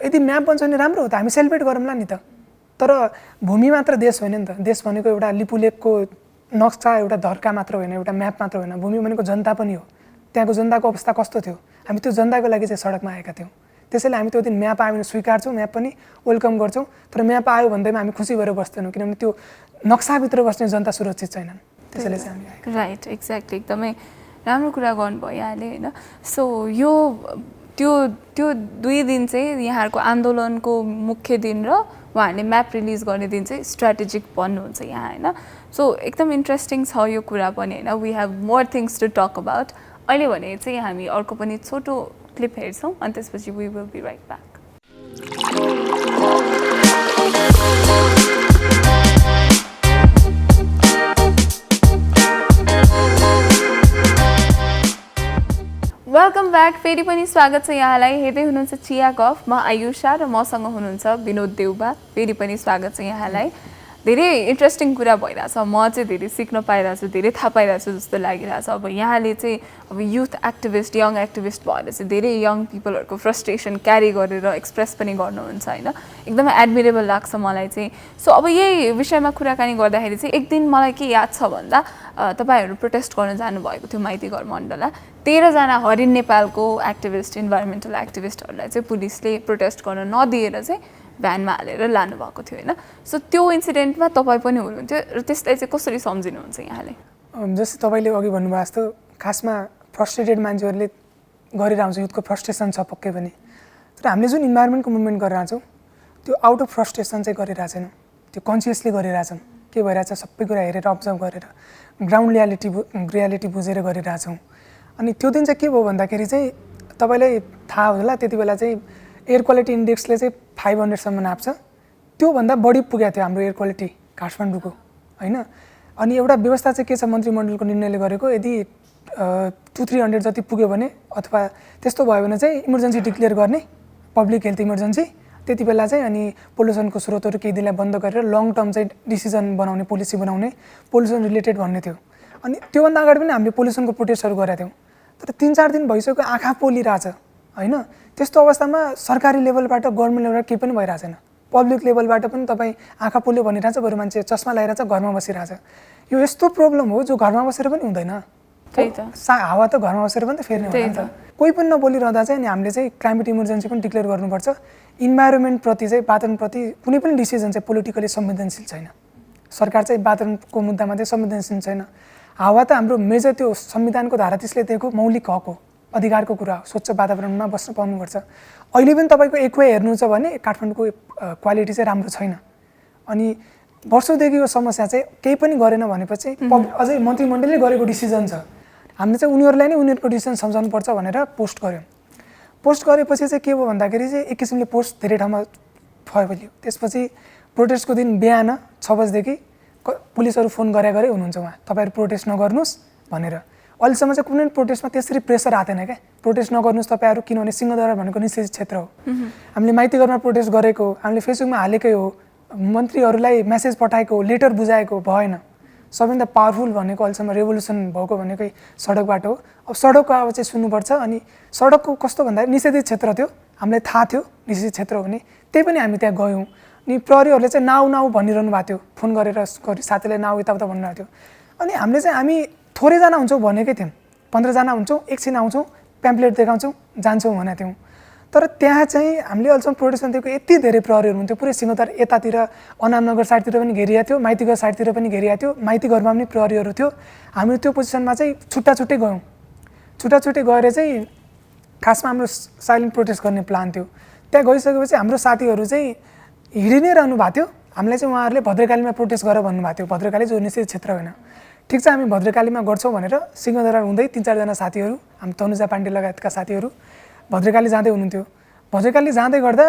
यदि म्याप बन्छ भने राम्रो हो त हामी सेलिब्रेट गरौँला नि त तर भूमि मात्र देश होइन नि त देश भनेको एउटा लिपुलेखको नक्सा एउटा धर्का मात्र होइन एउटा म्याप मात्र होइन भूमि भनेको जनता पनि हो त्यहाँको जनताको अवस्था कस्तो थियो हामी त्यो जनताको लागि चाहिँ सडकमा आएका थियौँ त्यसैले हामी त्यो दिन म्याप आयो भने स्वीकार्छौँ म्याप पनि वेलकम गर्छौँ तर म्याप आयो भन्दैमा हामी खुसी भएर बस्दैनौँ किनभने त्यो नक्साभित्र बस्ने जनता सुरक्षित छैनन् त्यसैले चाहिँ हामी राइट एक्ज्याक्टली एकदमै राम्रो कुरा गर्नुभयो यहाँले होइन सो यो त्यो 2 दिन चाहिँ यहाँहरूको आन्दोलनको मुख्य दिन र उहाँहरूले म्याप रिलिज गर्ने दिन चाहिँ स्ट्राटेजिक भन्नुहुन्छ यहाँ होइन सो एकदम इन्ट्रेस्टिङ छ यो कुरा पनि होइन we have more things to talk about अहिले भने चाहिँ हामी अर्को पनि छोटो क्लिप हेर्छौँ अनि त्यसपछि we will be right back welcome back फेरि पनि स्वागत छ यहाँलाई हेर्दै हुनुहुन्छ चिया गफ म आयुषा र मसँग हुनुहुन्छ विनोद देउबा फेरि पनि स्वागत छ यहाँलाई धेरै इन्ट्रेस्टिङ कुरा भइरहेछ म चाहिँ धेरै सिक्न पाइरहेको छु धेरै थाहा पाइरहेको छु जस्तो लागिरहेछ अब यहाँले चाहिँ अब युथ एक्टिभिस्ट यङ एक्टिभिस्ट भएर चाहिँ धेरै यङ पिपलहरूको फ्रस्ट्रेसन क्यारी गरेर एक्सप्रेस पनि गर्नुहुन्छ होइन एकदमै एडमिरेबल लाग्छ मलाई चाहिँ सो अब यही विषयमा कुराकानी गर्दाखेरि चाहिँ एक दिन मलाई के याद छ भन्दा तपाईँहरू प्रोटेस्ट गर्न जानुभएको थियो माइतीघर मण्डला 13 जना हरिण नेपालको एक्टिभिस्ट इन्भाइरोमेन्टल एक्टिभिस्टहरूलाई चाहिँ पुलिसले प्रोटेस्ट गर्न नदिएर चाहिँ भ्यानमा हालेर लानुभएको थियो होइन सो त्यो इन्सिडेन्टमा तपाईँ पनि हुनुहुन्थ्यो र त्यसलाई चाहिँ कसरी सम्झिनुहुन्छ यहाँले जस्तै तपाईँले अघि भन्नुभएको जस्तो खासमा फ्रस्ट्रेटेड मान्छेहरूले गरेर आउँछ युथको फ्रस्ट्रेसन छ पक्कै पनि तर हामीले जुन इन्भाइरोमेन्टको मुभमेन्ट गरिरहेको छौँ त्यो आउट अफ फ्रस्ट्रेसन चाहिँ गरिरहेको छैनौँ त्यो कन्सियसली गरिरहेछौँ के भइरहेछ सबै कुरा हेरेर अब्जर्भ गरेर ग्राउन्ड रियालिटी बुझेर गरिरहेछौँ अनि त्यो दिन चाहिँ के भयो भन्दाखेरि चाहिँ तपाईँलाई थाहा होला त्यति बेला चाहिँ एयर क्वालिटी इन्डेक्सले चाहिँ 500सम्म नाप्छ त्योभन्दा बढी पुगेको थियो हाम्रो एयर क्वालिटी काठमाडौँको होइन अनि एउटा व्यवस्था चाहिँ के छ मन्त्रीमण्डलको निर्णयले गरेको यदि 200-300 जति पुग्यो भने अथवा त्यस्तो भयो भने चाहिँ इमर्जेन्सी डिक्लेयर गर्ने पब्लिक हेल्थ इमर्जेन्सी त्यति बेला चाहिँ अनि पोल्युसनको स्रोतहरू केही दिनलाई बन्द गरेर लङ टर्म चाहिँ डिसिजन बनाउने पोलिसी बनाउने पोल्युसन रिलेटेड भन्ने थियो अनि त्योभन्दा अगाडि पनि हामीले पोल्युसनको प्रोटेस्टहरू गरेका थियौँ तर 3-4 दिन भइसक्यो आँखा पोलिरहेछ होइन त्यस्तो अवस्थामा सरकारी लेभलबाट गभर्मेन्ट लेभलबाट केही पनि भइरहेको छैन पब्लिक लेभलबाट पनि तपाईँ आँखा पोल्यो भनिरहेछ बरु मान्छे चस्मा लगाइरहेछ घरमा बसिरहेछ यो यस्तो प्रब्लम हो जो घरमा बसेर पनि हुँदैन हावा त घरमा बसेर पनि त फेर्ने हो नि त कोही पनि नबोलिरहँदा चाहिँ अनि हामीले चाहिँ क्लाइमेट इमर्जेन्सी पनि डिक्लेयर गर्नुपर्छ इन्भाइरोमेन्टप्रति चाहिँ वातावरणप्रति कुनै पनि डिसिजन चाहिँ पोलिटिकली संवेदनशील छैन सरकार चाहिँ वातावरणको मुद्दामा चाहिँ संवेदनशील छैन हावा त हाम्रो मेजर त्यो संविधानको धारा 30ले दिएको मौलिक हक हो अधिकारको कुरा हो स्वच्छ वातावरणमा बस्न पाउनुपर्छ अहिले पनि तपाईँको एक वे हेर्नु छ भने काठमाडौँको क्वालिटी चाहिँ राम्रो छैन अनि वर्षौँदेखि यो समस्या चाहिँ केही पनि गरेन भनेपछि अझै मन्त्रीमण्डलले गरेको डिसिजन छ हामीले चाहिँ उनीहरूलाई नै उनीहरूको डिसिजन सम्झाउनुपर्छ भनेर पोस्ट गऱ्यौँ पोस्ट गरेपछि चाहिँ के भयो भन्दाखेरि चाहिँ एक किसिमले पोस्ट धेरै ठाउँमा फैलियो त्यसपछि प्रोटेस्टको दिन बिहान 6 बजेदेखि पुलिसहरू फोन गरे हुनुहुन्छ उहाँ तपाईँहरू प्रोटेस्ट नगर्नुहोस् भनेर अहिलेसम्म चाहिँ कुनै प्रोटेस्टमा त्यसरी प्रेसर आएको थिएन क्या प्रोटेस्ट नगर्नुहोस् तपाईँहरू किनभने सिंहदरबार भनेको निषेधित क्षेत्र हो हामीले माइतीघरमा प्रोटेस्ट गरेको हामीले फेसबुकमा हालेकै हो मन्त्रीहरूलाई मेसेज पठाएको लेटर बुझाएको भएन सबैभन्दा पावरफुल भनेको अहिलेसम्म रेभोल्युसन भएको भनेकै सडकबाट हो। अब सडकको आवाज चाहिँ सुन्नुपर्छ। अनि सडकको कस्तो भन्दा निषेधित क्षेत्र थियो, हामीलाई थाहा थियो निषेधित क्षेत्र हो भने, त्यही पनि हामी त्यहाँ गयौँ। अनि प्रहरीहरूले चाहिँ नाउ नाउ भनिरहनु भएको थियो, फोन गरेर साथीलाई नाउ यताउता भन्नुभएको थियो। अनि हामी थोरैजना हुन्छौँ भनेकै थियौँ, 15 जना हुन्छौँ, एकछिन आउँछौँ, प्याम्पलेट देखाउँछौँ, जान्छौँ भनेको थियौँ। तर त्यहाँ चाहिँ हामीले अहिलेसम्म प्रोटेस्टमा दिएको यति धेरै प्रहरीहरू हुन्थ्यो, पुरै सिंहदर यतातिर अनामनगर साइडतिर पनि घेरिया थियो, माइतीघर साइडतिर पनि घेरिया थियो, माइतीघरमा पनि प्रहरीहरू थियो। हामी त्यो पोजिसनमा चाहिँ छुट्टा गयौँ। छुट्टा गएर चाहिँ खासमा हाम्रो साइलेन्ट प्रोटेस्ट गर्ने प्लान थियो। त्यहाँ गइसकेपछि हाम्रो साथीहरू चाहिँ हिँडि नै रहनु भएको थियो। हामीलाई चाहिँ उहाँहरूले भद्रकालीमा प्रोटेस्ट गर भन्नुभएको थियो, भद्रकाली जो निषेधित क्षेत्र होइन। ठिक छ, हामी भद्रकालीमा गर्छौँ भनेर सिंहदरबार हुँदै 3-4 जना साथीहरू, हामी तनुजा पाण्डे लगायतका साथीहरू भद्रकाली जाँदै हुनुहुन्थ्यो। भद्रकाली जाँदै गर्दा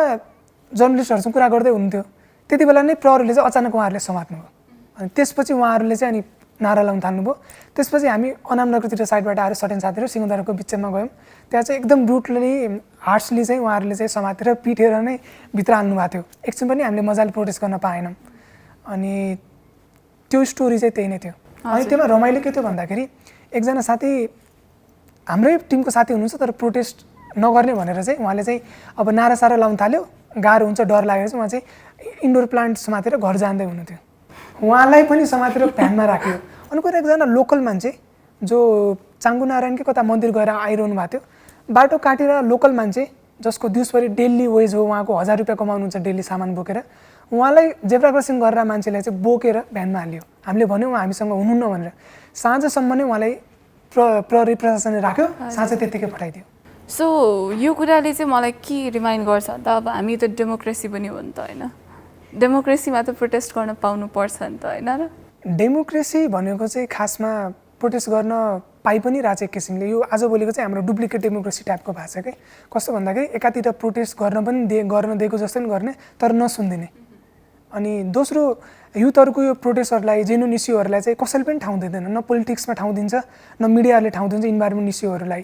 जर्नलिस्टहरूसँग कुरा गर्दै हुनुहुन्थ्यो। त्यति बेला नै प्रहरीले चाहिँ अचानक उहाँहरूले समात्नुभयो। अनि त्यसपछि उहाँहरूले चाहिँ अनि नारा लाउन थाल्नुभयो। त्यसपछि हामी अनामनगरतिर साइडबाट आएर सटेन साथीहरू सिंहदरबारको बिचमा गयौँ। त्यहाँ चाहिँ एकदम ब्रुटली हार्सली चाहिँ उहाँहरूले चाहिँ समातेर पिटेर नै भित्र हाल्नु भएको थियो। एकछिन पनि हामीले मजाले प्रोटेस्ट गर्न पाएनौँ। अनि त्यो स्टोरी चाहिँ त्यही नै थियो। अनि त्यसमा रमाइलो के थियो भन्दाखेरि एकजना साथी, हाम्रै टिमको साथी हुनुहुन्छ तर प्रोटेस्ट नगर्ने भनेर चाहिँ उहाँले चाहिँ अब नारासारा लाउन थाल्यो, गाह्रो हुन्छ डर लागेर चाहिँ उहाँ चाहिँ इन्डोर प्लान्ट समातेर घर जाँदै हुनुहुन्थ्यो। उहाँलाई पनि समातेर फ्यानमा राख्यो। अनि कोही एकजना लोकल मान्छे जो चाङ्गु नारायण कि कता मन्दिर गएर आइरहनु भएको थियो, बाटो काटेर लोकल मान्छे जसको दिउँसभरि डेली वेज हो, उहाँको 1000 रुपियाँ कमाउनुहुन्छ डेली सामान बोकेर, उहाँलाई जेब्रा क्रसिङ गरेर मान्छेलाई चाहिँ बोकेर भ्यानमा हाल्यो। हामीले भन्यौँ उहाँ हामीसँग हुनुहुन्न भनेर। साँझसम्म नै उहाँलाई प्रहरी प्रशासनले राख्यो, साँझ त्यत्तिकै पठाइदियो। सो यो कुराले चाहिँ मलाई के रिमाइन्ड गर्छ त, अब हामी त डेमोक्रेसी पनि हो नि त होइन, डेमोक्रेसीमा त प्रोटेस्ट गर्न पाउनुपर्छ नि त होइन र। डेमोक्रेसी भनेको चाहिँ खासमा प्रोटेस्ट गर्न पाइ पनि रहेछ एक किसिमले। यो आजभोलिको चाहिँ हाम्रो डुप्लिकेट डेमोक्रेसी टाइपको भएको छ कि कस्तो भन्दाखेरि एकातिर प्रोटेस्ट गर्न पनि गर्न दिएको जस्तै पनि गर्ने तर नसुनिदिने। अनि दोस्रो युथहरूको यो प्रोटेस्टहरूलाई जेन्युन इस्युहरूलाई चाहिँ कसैले पनि ठाउँ दिँदैन, न पोलिटिक्समा ठाउँ दिन्छ न मिडियाहरूले ठाउँ दिन्छ इन्भाइरोमेन्ट इस्युहरूलाई।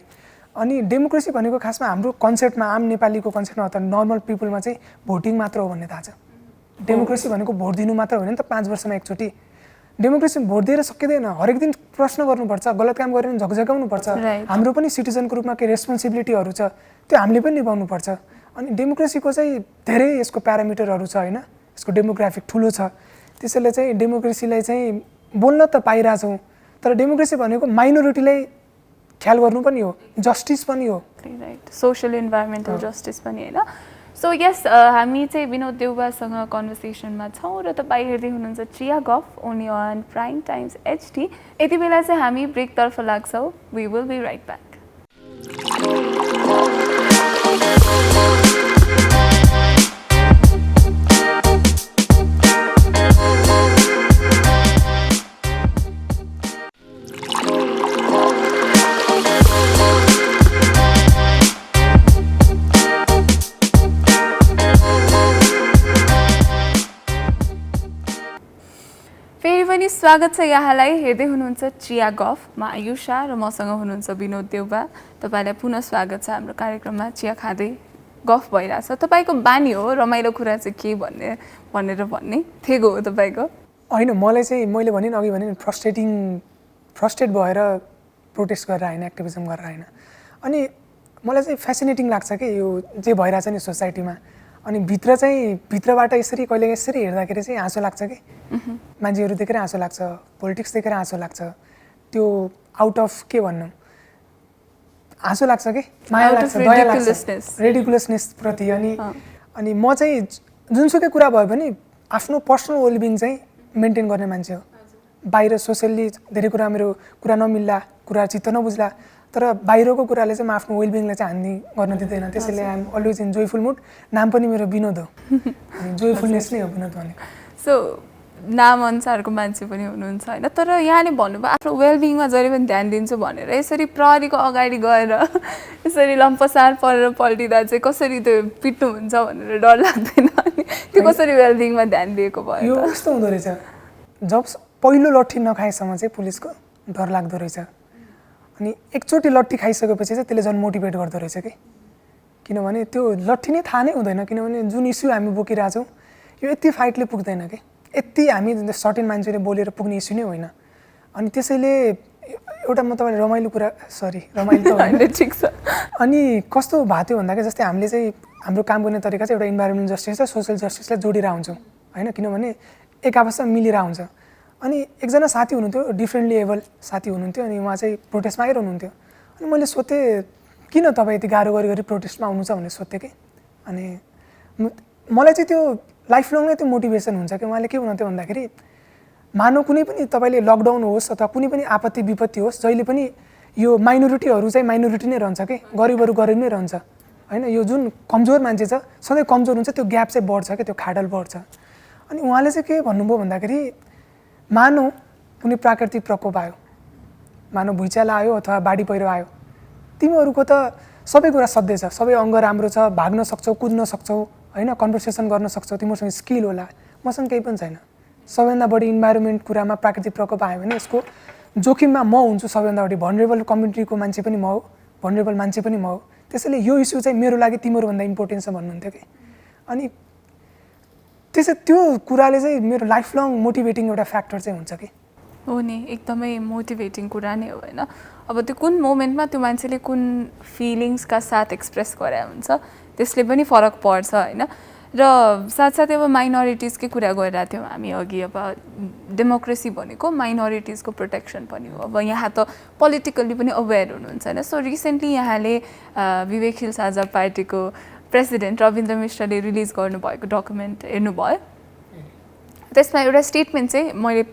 अनि डेमोक्रेसी भनेको खासमा हाम्रो कन्सेप्टमा, आम नेपालीको कन्सेप्टमा अथवा नर्मल पिपलमा चाहिँ भोटिङ मात्र हो भन्ने थाहा छ। डेमोक्रेसी भनेको भोट दिनु मात्र होइन नि त, 5 वर्षमा एकचोटि। डेमोक्रेसी भोट दिएर सकिँदैन, हरेक दिन प्रश्न गर्नुपर्छ, गलत काम गरेर झकझकाउनुपर्छ। हाम्रो पनि सिटिजनको रूपमा केही रेस्पोन्सिबिलिटीहरू छ, त्यो हामीले पनि निभाउनुपर्छ। अनि डेमोक्रेसीको चाहिँ धेरै यसको प्यारामिटरहरू छ होइन, यसको डेमोग्राफिक ठुलो छ। त्यसैले चाहिँ डेमोक्रेसीलाई चाहिँ बोल्न त पाइरहेछौँ, तर डेमोक्रेसी भनेको माइनोरिटीलाई ख्याल गर्नु पनि हो, जस्टिस पनि हो, राइट, सोसियल इन्भाइरोमेन्टल जस्टिस पनि होइन। सो यस, हामी चाहिँ विनोद देउवासँग कन्भर्सेसनमा छौँ र तपाईँ हेर्दै हुनुहुन्छ Chiya Guff only on prime times HD। यति बेला चाहिँ हामी ब्रेकतर्फ लाग्छौँ। We will be right back. स्वागत छ यहाँलाई। हेर्दै हुनुहुन्छ चिया गफ, म आयुषा र मसँग हुनुहुन्छ विनोद देउवा। तपाईँलाई पुनः स्वागत छ हाम्रो कार्यक्रममा। चिया खाँदै गफ भइरहेछ। तपाईँको बानी हो रमाइलो कुरा चाहिँ के भनेर भन्ने थेगो हो तपाईँको? होइन, मलाई चाहिँ मैले भने अघि भने फ्रस्ट्रेट भएर प्रोटेस्ट गरेर होइन, एक्टिभिजम गरेर होइन। अनि मलाई चाहिँ फेसिनेटिङ लाग्छ कि यो जे भइरहेछ नि सोसाइटीमा। अनि भित्रबाट यसरी कहिले यसरी हेर्दाखेरि चाहिँ आँसु लाग्छ कि मान्छेहरू देखेर आँसु लाग्छ, पोलिटिक्स देखेर आँसु लाग्छ। त्यो आउट अफ के भन्नु, आँसु लाग्छ कि माया लाग्छ, दया लाग्छ रेडिकुलसनेस प्रति। अनि म चाहिँ जुनसुकै कुरा भयो भने आफ्नो पर्सनल वेलबिङ चाहिँ मेन्टेन गर्ने मान्छे हो। बाहिर सोसियल्ली धेरै कुरा मेरो कुरा नमिल्ला, कुरा चित्त नबुझ्ला, तर बाहिरको कुराले चाहिँ म आफ्नो वेलबिङलाई चाहिँ हानि गर्न दिँदैन। त्यसैले I am always in joyful mood. नाम पनि मेरो विनोद हो, जोयफुलनेस नै हो विनोद भनेको। सो नाम अनुसारको मान्छे पनि हुनुहुन्छ होइन, तर यहाँले भन्नुभयो आफ्नो वेलबिङमा जहिले पनि ध्यान दिन्छु भनेर। यसरी प्रहरीको अगाडि गएर यसरी लम्पसार परेर पल्टिँदा चाहिँ कसरी त्यो पिट्नुहुन्छ भनेर डर लाग्दैन? अनि त्यो कसरी वेलबिङमा ध्यान दिएको भयो? यो कस्तो हुँदो रहेछ, जब पहिलो लट्ठी नखाएसम्म चाहिँ पुलिसको डर लाग्दो रहेछ। अनि एकचोटि लट्ठी खाइसकेपछि चाहिँ त्यसले झन् मोटिभेट गर्दो रहेछ कि, किनभने त्यो लट्ठी नै थाहा नै हुँदैन। किनभने जुन इस्यु हामी बोकिरहेछौँ यो यति फाइटले पुग्दैन कि, यति हामी सर्टेन मान्छेले बोलेर पुग्ने इस्यु नै होइन। अनि त्यसैले एउटा म तपाईँले रमाइलो कुरा रमाइलो त होइन ठिक छ। अनि कस्तो भएको थियो भन्दाखेरि जस्तै हामीले चाहिँ हाम्रो काम गर्ने तरिका चाहिँ एउटा इन्भाइरोमेन्टल जस्टिस र सोसियल जस्टिसलाई जोडिरहेको हुन्छौँ होइन, किनभने एक आपसमा मिलिरहेको हुन्छ। अनि एकजना साथी हुनुहुन्थ्यो, डिफ्रेन्टली एबल साथी हुनुहुन्थ्यो, अनि उहाँ चाहिँ प्रोटेस्टमा आइरहनुहुन्थ्यो। अनि मैले सोधेँ किन तपाईँ यति गाह्रो गरी प्रोटेस्टमा आउनु छ भनेर सोधेँ कि। अनि मलाई चाहिँ त्यो लाइफ लङ नै त्यो मोटिभेसन हुन्छ कि उहाँले के भन्नुहुन्थ्यो भन्दाखेरि मानव कुनै पनि तपाईँले लकडाउन होस् अथवा कुनै पनि आपत्ति विपत्ति होस्, जहिले पनि यो माइनोरिटीहरू चाहिँ माइनोरिटी नै रहन्छ कि, गरिबहरू गरिब नै रहन्छ होइन। यो जुन कमजोर मान्छे छ सधैँ कमजोर हुन्छ, त्यो ग्याप चाहिँ बढ्छ क्या, त्यो खाडल बढ्छ। अनि उहाँले चाहिँ के भन्नुभयो भन्दाखेरि मानव कुनै प्राकृतिक प्रकोप आयो, मानव भुइँचालो आयो अथवा बाढी पहिरो आयो, तिमीहरूको त सबै कुरा सधैँ छ, सबै अङ्ग राम्रो छ, भाग्न सक्छौ, कुद्न सक्छौ होइन, कन्भर्सेसन गर्न सक्छौ, तिमीहरूसँग स्किल होला, मसँग केही पनि छैन। सबैभन्दा बढी इन्भाइरोमेन्ट कुरामा प्राकृतिक प्रकोप आयो भने यसको जोखिममा म हुन्छु, सबैभन्दा बढी भनरेबल कम्युनिटीको मान्छे पनि म हो, भनरेबल मान्छे पनि म हो। त्यसैले यो इस्यु चाहिँ मेरो लागि तिमीहरूभन्दा इम्पोर्टेन्ट छ भन्नुहुन्थ्यो कि। अनि त्यो कुराले चाहिँ मेरो लाइफ लङ मोटिभेटिङ एउटा फ्याक्टर चाहिँ हुन्छ कि। हो नि, एकदमै मोटिभेटिङ कुरा नै हो होइन। अब त्यो कुन मोमेन्टमा त्यो मान्छेले कुन फिलिङ्सका साथ एक्सप्रेस गरे हुन्छ त्यसले पनि फरक पर्छ होइन। र साथसाथै अब माइनोरिटिजकै कुरा गरिरहेको थियौँ हामी अघि। अब डेमोक्रेसी भनेको माइनोरिटिजको प्रोटेक्सन पनि हो। अब यहाँ त पोलिटिकल्ली पनि अवेर हुनुहुन्छ होइन। सो रिसेन्टली यहाँले विवेकशील साझा पार्टीको प्रेसिडेन्ट रविन्द्र मिश्रले रिलिज गर्नुभएको डकुमेन्ट हेर्नुभयो। त्यसमा एउटा स्टेटमेन्ट चाहिँ मैले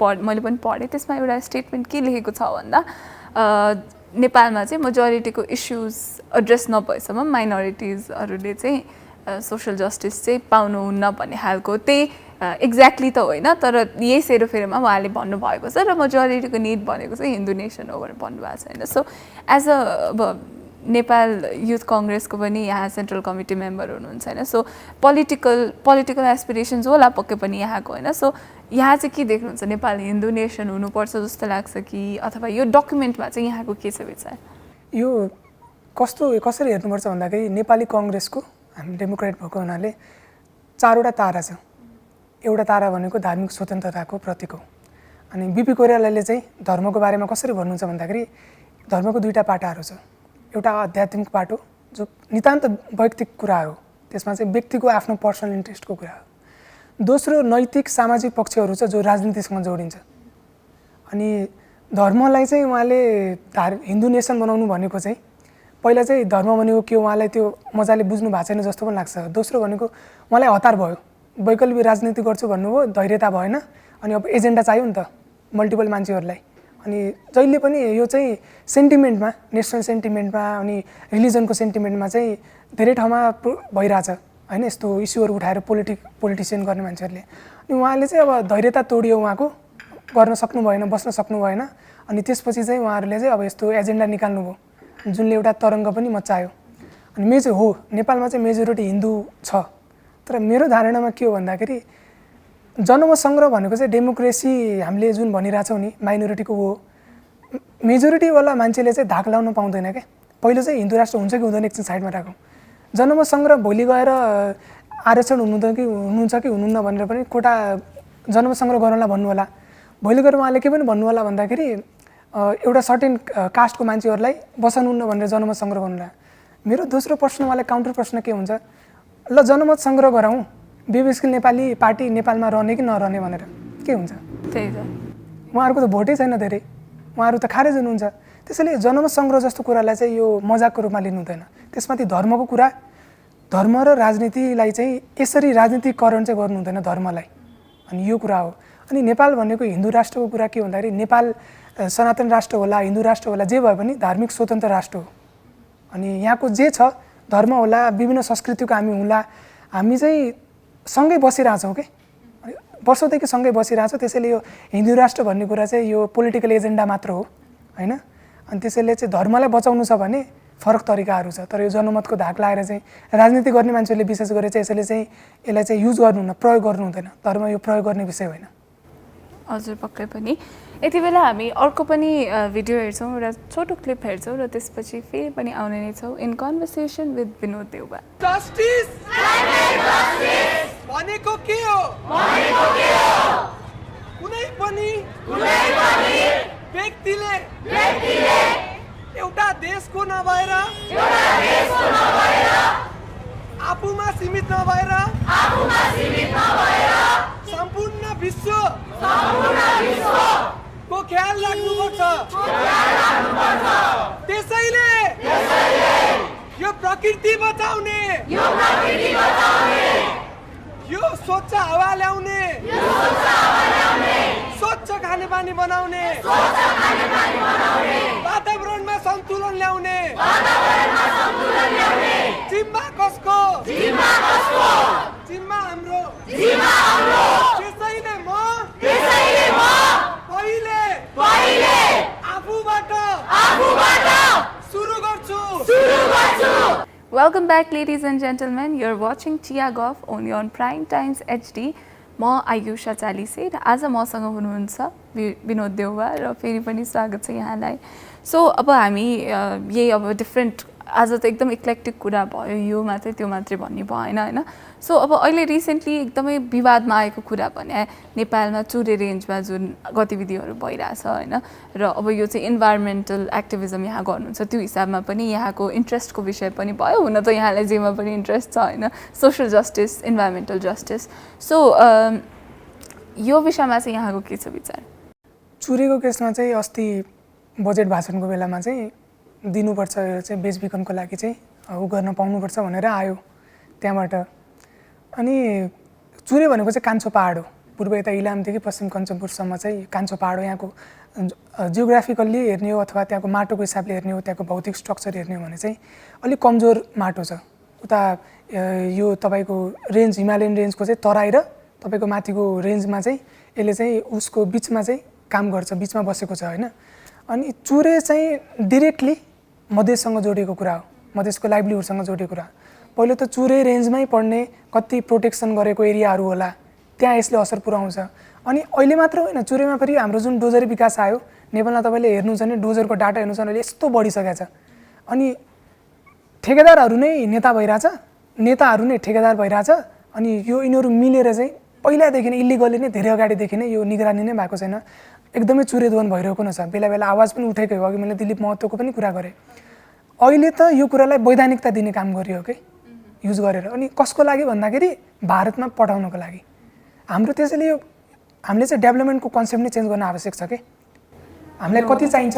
पनि पढेँ। त्यसमा एउटा स्टेटमेन्ट के लेखेको छ भन्दा नेपालमा चाहिँ मेजोरिटीको इस्युज एड्रेस नभएसम्म माइनोरिटिजहरूले चाहिँ सोसल जस्टिस चाहिँ पाउनुहुन्न भन्ने खालको, त्यही एक्ज्याक्टली त होइन तर यही सेरोफेरोमा उहाँले भन्नुभएको छ। र मेजोरिटीको निड भनेको चाहिँ हिन्दू नेसन हो भनेर भन्नुभएको छ होइन। सो एज अ अब नेपाल युथ कङ्ग्रेसको पनि यहाँ सेन्ट्रल कमिटी मेम्बर हुनुहुन्छ होइन। सो पोलिटिकल एस्पिरेसन्स होला पक्कै पनि यहाँको होइन। सो यहाँ चाहिँ के देख्नुहुन्छ, नेपाल हिन्दू नेसन हुनुपर्छ जस्तो लाग्छ कि अथवा यो डकुमेन्टमा चाहिँ यहाँको के छ विचार? यो कसरी हेर्नुपर्छ भन्दाखेरि नेपाली कङ्ग्रेसको, हामी डेमोक्रेट भएको हुनाले चारवटा तारा छ। एउटा तारा भनेको धार्मिक स्वतन्त्रताको प्रतीक हो। अनि बिपी कोइरालाले चाहिँ धर्मको बारेमा कसरी भन्नुहुन्छ भन्दाखेरि धर्मको दुईवटा पाटाहरू छ। एउटा आध्यात्मिक पाटो जो नितान्त वैयक्तिक कुरा हो, त्यसमा चाहिँ व्यक्तिको आफ्नो पर्सनल इन्ट्रेस्टको कुरा हो। दोस्रो नैतिक सामाजिक पक्षहरू छ जो राजनीतिसँग जोडिन्छ। अनि धर्मलाई चाहिँ उहाँले हिन्दू नेसन बनाउनु भनेको चाहिँ पहिला चाहिँ धर्म भनेको के हो उहाँलाई त्यो मजाले बुझ्नु भएको छैन जस्तो पनि लाग्छ। दोस्रो भनेको उहाँलाई हतार भयो, वैकल्पिक राजनीति गर्छु भन्नुभयो, धैर्यता भएन। अनि अब एजेन्डा चाहियो नि त मल्टिपल मान्छेहरूलाई। अनि जहिले पनि यो चाहिँ सेन्टिमेन्टमा, नेसनल सेन्टिमेन्टमा अनि रिलिजनको सेन्टिमेन्टमा चाहिँ धेरै ठाउँमा भइरहेछ होइन, यस्तो इस्युहरू उठाएर पोलिटिसियन गर्ने मान्छेहरूले। अनि उहाँले चाहिँ अब धैर्यता तोडियो, उहाँको गर्न सक्नु भएन, बस्न सक्नु भएन। अनि त्यसपछि चाहिँ उहाँहरूले चाहिँ अब यस्तो एजेन्डा निकाल्नुभयो जुनले एउटा तरङ्ग पनि मचायो। अनि हो नेपालमा चाहिँ मेजोरिटी हिन्दू छ, तर मेरो धारणामा के हो भन्दाखेरि जनमत सङ्ग्रह भनेको चाहिँ डेमोक्रेसी हामीले जुन भनिरहेछौँ नि माइनोरिटीको हो, मेजोरिटीवाला मान्छेले चाहिँ धाक लाउन पाउँदैन क्या। पहिलो चाहिँ हिन्दू राष्ट्र हुन्छ कि हुँदैन एकछिन साइडमा राखौँ। जनमत सङ्ग्रह भोलि गएर आरक्षण हुनुहुन्छ कि हुनुहुन्न भनेर पनि कोटा जनमत सङ्ग्रह गर्नलाई भन्नु होला। भोलि गएर उहाँले के पनि भन्नु होला भन्दाखेरि एउटा सर्टेन कास्टको मान्छेहरूलाई बसाउनुहुन्न भनेर जनमत सङ्ग्रह गर्नुला। मेरो दोस्रो प्रश्न उहाँलाई काउन्टर प्रश्न के हुन्छ, ल जनमत सङ्ग्रह गराउँ, विवेकशील नेपाली पार्टी नेपालमा रहने कि नरहने भनेर के हुन्छ? त्यही त, उहाँहरूको त भोटै छैन धेरै, उहाँहरू त खारेज हुनुहुन्छ। त्यसैले जनमत सङ्ग्रह जस्तो कुरालाई चाहिँ यो मजाकको रूपमा लिनु हुँदैन। त्यसमाथि धर्मको कुरा, धर्म र राजनीतिलाई चाहिँ यसरी राजनीतिकरण चाहिँ गर्नु हुँदैन धर्मलाई। अनि यो कुरा हो। अनि नेपाल भनेको हिन्दू राष्ट्रको कुरा के भन्दाखेरि नेपाल सनातन राष्ट्र होला, हिन्दू राष्ट्र होला, जे भए पनि धार्मिक स्वतन्त्र राष्ट्र हो। अनि यहाँको जे छ धर्म होला, विभिन्न संस्कृतिको हामी होला, हामी चाहिँ सँगै बसिरहेछौँ कि वर्षौँदेखि सँगै बसिरहेछौँ। त्यसैले यो हिन्दू राष्ट्र भन्ने कुरा चाहिँ यो पोलिटिकल एजेन्डा मात्र हो होइन। अनि त्यसैले चाहिँ धर्मलाई बचाउनु छ भने फरक तरिकाहरू छ, तर यो जनमतको धाक लाएर चाहिँ राजनीति गर्ने मान्छेहरूले विशेष गरेर चाहिँ यसलाई चाहिँ युज गर्नुहुन्न, प्रयोग गर्नु हुँदैन। धर्म यो प्रयोग गर्ने विषय होइन। हजुर पक्कै पनि। यति बेला हामी अर्को पनि भिडियो हेर्छौँ, एउटा छोटो क्लिप हेर्छौँ र त्यसपछि फेरि पनि आउने नै छौँ in conversation with Vinod Deuba. Justice भनेको के हो? कुनै पनि व्यक्तिले एउटा देशको नभएर आफूमा सीमित नभएर सम्पूर्ण विश्वको ख्याल राख्नुपर्छ। त्यसैले यो प्रकृति बचाउने, यो स्वच्छ हावा ल्याउने, स्वच्छ खानेपानी बनाउने, वातावरणमा सन्तुलन ल्याउने जिम्मा कसको? जिम्मा हाम्रो। त्यसैले म पहिले आफूबाट सुरु गर्छु। Welcome back, ladies and gentlemen. You're watching Tia Golf only on Prime Times HD. म आयुषा चालिसे र आज मसँग हुनुहुन्छ विनोद देउवा र फेरि पनि स्वागत छ यहाँलाई। सो अब हामी यही अब डिफ्रेन्ट आज त एकदम इक्लेक्टिक कुरा भयो, यो मात्रै त्यो मात्रै भन्ने भएन होइन। सो अब अहिले रिसेन्टली एकदमै विवादमा आएको कुरा भने नेपालमा चुरे रेन्जमा जुन गतिविधिहरू भइरहेछ होइन, र अब यो चाहिँ इन्भाइरोमेन्टल एक्टिभिजम यहाँ गर्नुहुन्छ त्यो हिसाबमा पनि यहाँको इन्ट्रेस्टको विषय पनि भयो। हुन त यहाँलाई जेमा पनि इन्ट्रेस्ट छ होइन, social justice, environmental justice. So यो विषयमा चाहिँ यहाँको के छ विचार? चुरेको केसमा चाहिँ अस्ति बजेट भाषणको बेलामा चाहिँ दिनुपर्छ, यो चाहिँ बेचबिखनको लागि चाहिँ ऊ गर्न पाउनुपर्छ भनेर आयो त्यहाँबाट। अनि चुरे भनेको चाहिँ कान्छो पहाड हो, पूर्व यता इलामदेखि पश्चिम कञ्चनपुरसम्म चाहिँ कान्छो पहाड हो। यहाँको जियोग्राफिकल्ली हेर्ने हो अथवा त्यहाँको माटोको हिसाबले हेर्ने हो, त्यहाँको भौतिक स्ट्रक्चर हेर्ने हो भने चाहिँ अलिक कमजोर माटो छ। उता यो तपाईँको रेन्ज हिमालयन रेन्जको चाहिँ तराई र तपाईँको माथिको रेन्जमा चाहिँ यसले चाहिँ उसको बिचमा चाहिँ काम गर्छ, बिचमा बसेको छ होइन। अनि चुरे चाहिँ डिरेक्टली मधेससँग जोडिएको कुरा हो, मधेसको लाइभलीहुडसँग जोडिएको कुरा। पहिलो त चुरे रेन्जमै पढ्ने कति प्रोटेक्सन गरेको एरियाहरू होला त्यहाँ यसले असर पुऱ्याउँछ। अनि अहिले मात्र होइन, चुरेमा फेरि हाम्रो जुन डोजरी विकास आयो नेपालमा तपाईँले हेर्नुहुन्छ भने डोजरको डाटा हेर्नुहुन्छ भने यस्तो बढिसकेको छ। अनि ठेकेदारहरू नै नेता भइरहेछ, नेताहरू नै ठेकेदार भइरहेछ। अनि यो यिनीहरू मिलेर चाहिँ पहिलादेखि नै इलिगली नै धेरै अगाडिदेखि नै यो निगरानी नै भएको छैन, एकदमै चुरेधवन भइरहेको नै छ। बेला बेला आवाज पनि उठेकै हो, अघि मैले दिलीप महतोको पनि कुरा गरेँ। अहिले त यो कुरालाई वैधानिकता दिने काम गरियो कि युज गरेर। अनि कसको लागि भन्दाखेरि भारतमा पठाउनको लागि। हाम्रो त्यसैले यो हामीले चाहिँ डेभलपमेन्टको कन्सेप्ट नै चेन्ज गर्न आवश्यक छ कि हामीलाई कति चाहिन्छ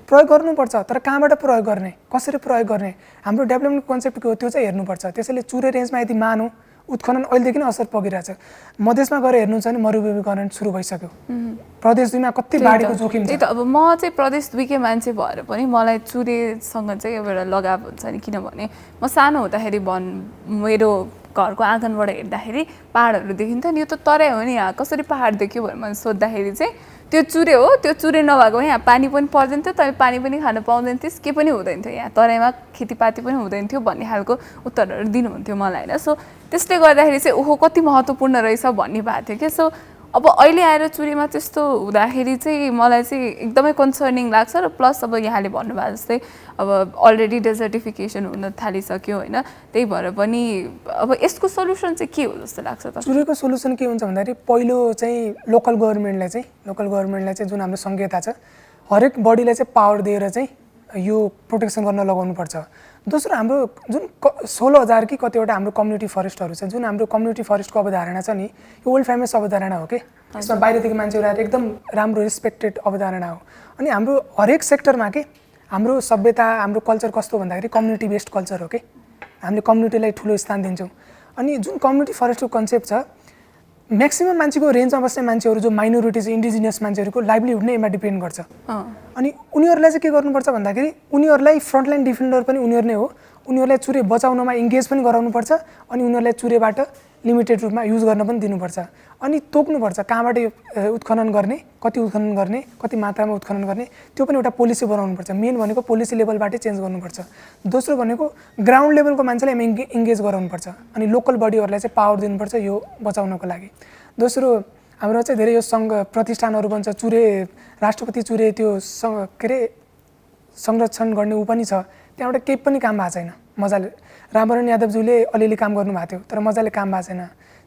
प्रयोग गर्नुपर्छ, तर कहाँबाट प्रयोग गर्ने, कसरी प्रयोग गर्ने, हाम्रो डेभलपमेन्ट कन्सेप्ट के हो त्यो चाहिँ हेर्नुपर्छ। त्यसैले चुरे रेन्जमा यदि मानौँ उत्खनन अहिलेदेखि नै असर पुगिरहेछ। मधेसमा गएर हेर्नुहुन्छ भने मरुभूमिकरण सुरु भइसक्यो, प्रदेश 2 मा कति बाढीको जोखिम छ। त्यही त अब म चाहिँ प्रदेश 2 कै मान्छे भएर पनि मलाई चुरेसँग चाहिँ एउटा लगाव हुन्छ नि, किनभने म सानो हुँदाखेरि मेरो घरको आँगनबाट हेर्दाखेरि पहाडहरू देखिन्थ्यो नि, यो त तराई हो नि, यहाँ कसरी पहाड देख्यो भनेर मैले सोद्धाखेरि चाहिँ त्यो चुरे हो, त्यो चुरे नभएको यहाँ पानी पनि पर्दैन थियो, तैँले पानी पनि खान पाउँदैन थिइस्, के पनि हुँदैन थियो, यहाँ तराईमा खेतीपाती पनि हुँदैन थियो भन्ने खालको उत्तरहरू दिनुहुन्थ्यो मलाई होइन। सो त्यसले गर्दाखेरि चाहिँ ओहो कति महत्त्वपूर्ण रहेछ भन्ने भएको थियो कि। सो अब अहिले आएर चुरेमा त्यस्तो हुँदाखेरि चाहिँ मलाई चाहिँ एकदमै कन्सर्निङ लाग्छ। र प्लस अब यहाँले भन्नुभएको जस्तै अब अलरेडी डेजर्टिफिकेसन हुन थालिसक्यो होइन, त्यही भएर पनि अब यसको सल्युसन चाहिँ के हो जस्तो लाग्छ त? चुरेको सल्युसन के हुन्छ भन्दाखेरि पहिलो चाहिँ लोकल गभर्मेन्टलाई चाहिँ जुन हाम्रो संहिता छ हरेक बडीलाई चाहिँ पावर दिएर चाहिँ यो प्रोटेक्सन गर्न लगाउनुपर्छ। दोस्रो हाम्रो जुन 16,000 कि कतिवटा हाम्रो कम्युनिटी फरेस्टहरू छ, जुन हाम्रो कम्युनिटी फरेस्टको अवधारणा छ नि, यो वर्ल्ड फेमस अवधारणा हो कि, यसमा बाहिरदेखि मान्छेहरू आएर एकदम राम्रो रिस्पेक्टेड अवधारणा हो। अनि हाम्रो हरेक सेक्टरमा के हाम्रो सभ्यता, हाम्रो कल्चर कस्तो भन्दाखेरि कम्युनिटी बेस्ड कल्चर हो कि, हामीले कम्युनिटीलाई ठुलो स्थान दिन्छौँ। अनि जुन कम्युनिटी फरेस्टको कन्सेप्ट छ, म्याक्सिमम मान्छेको रेन्जमा बस्ने मान्छेहरू जो माइनोरिटिज इन्डिजिनियस मान्छेहरूको लाइभलीहुड नै यसमा डिपेन्ड गर्छ। अनि उनीहरूलाई चाहिँ के गर्नुपर्छ भन्दाखेरि उनीहरूलाई फ्रन्टलाइन डिफेन्डर पनि उनीहरू नै हो, उनीहरूलाई चुरे बचाउनमा इङ्गेज पनि गराउनुपर्छ। अनि उनीहरूलाई चुरेबाट लिमिटेड रूपमा युज गर्न पनि दिनुपर्छ। अनि तोक्नुपर्छ कहाँबाट उत्खनन गर्ने, कति उत्खनन गर्ने, कति मात्रामा उत्खनन गर्ने, त्यो पनि एउटा पोलिसी बनाउनुपर्छ। मेन भनेको पोलिसी लेभलबाटै चेन्ज गर्नुपर्छ। दोस्रो भनेको ग्राउन्ड लेभलको मान्छेलाई इङ्गेज गराउनुपर्छ। अनि लोकल बडीहरूलाई चाहिँ पावर दिनुपर्छ यो बचाउनको लागि। दोस्रो हाम्रो चाहिँ धेरै यो सङ्घ प्रतिष्ठानहरू बन्छ, चुरे राष्ट्रपति चुरे त्यो के अरे संरक्षण गर्ने ऊ पनि छ, त्यहाँबाट केही पनि काम भएको छैन। मजाले रामवरण यादवज्यूले अलिअलि काम गर्नुभएको थियो तर मजाले काम भएको छैन।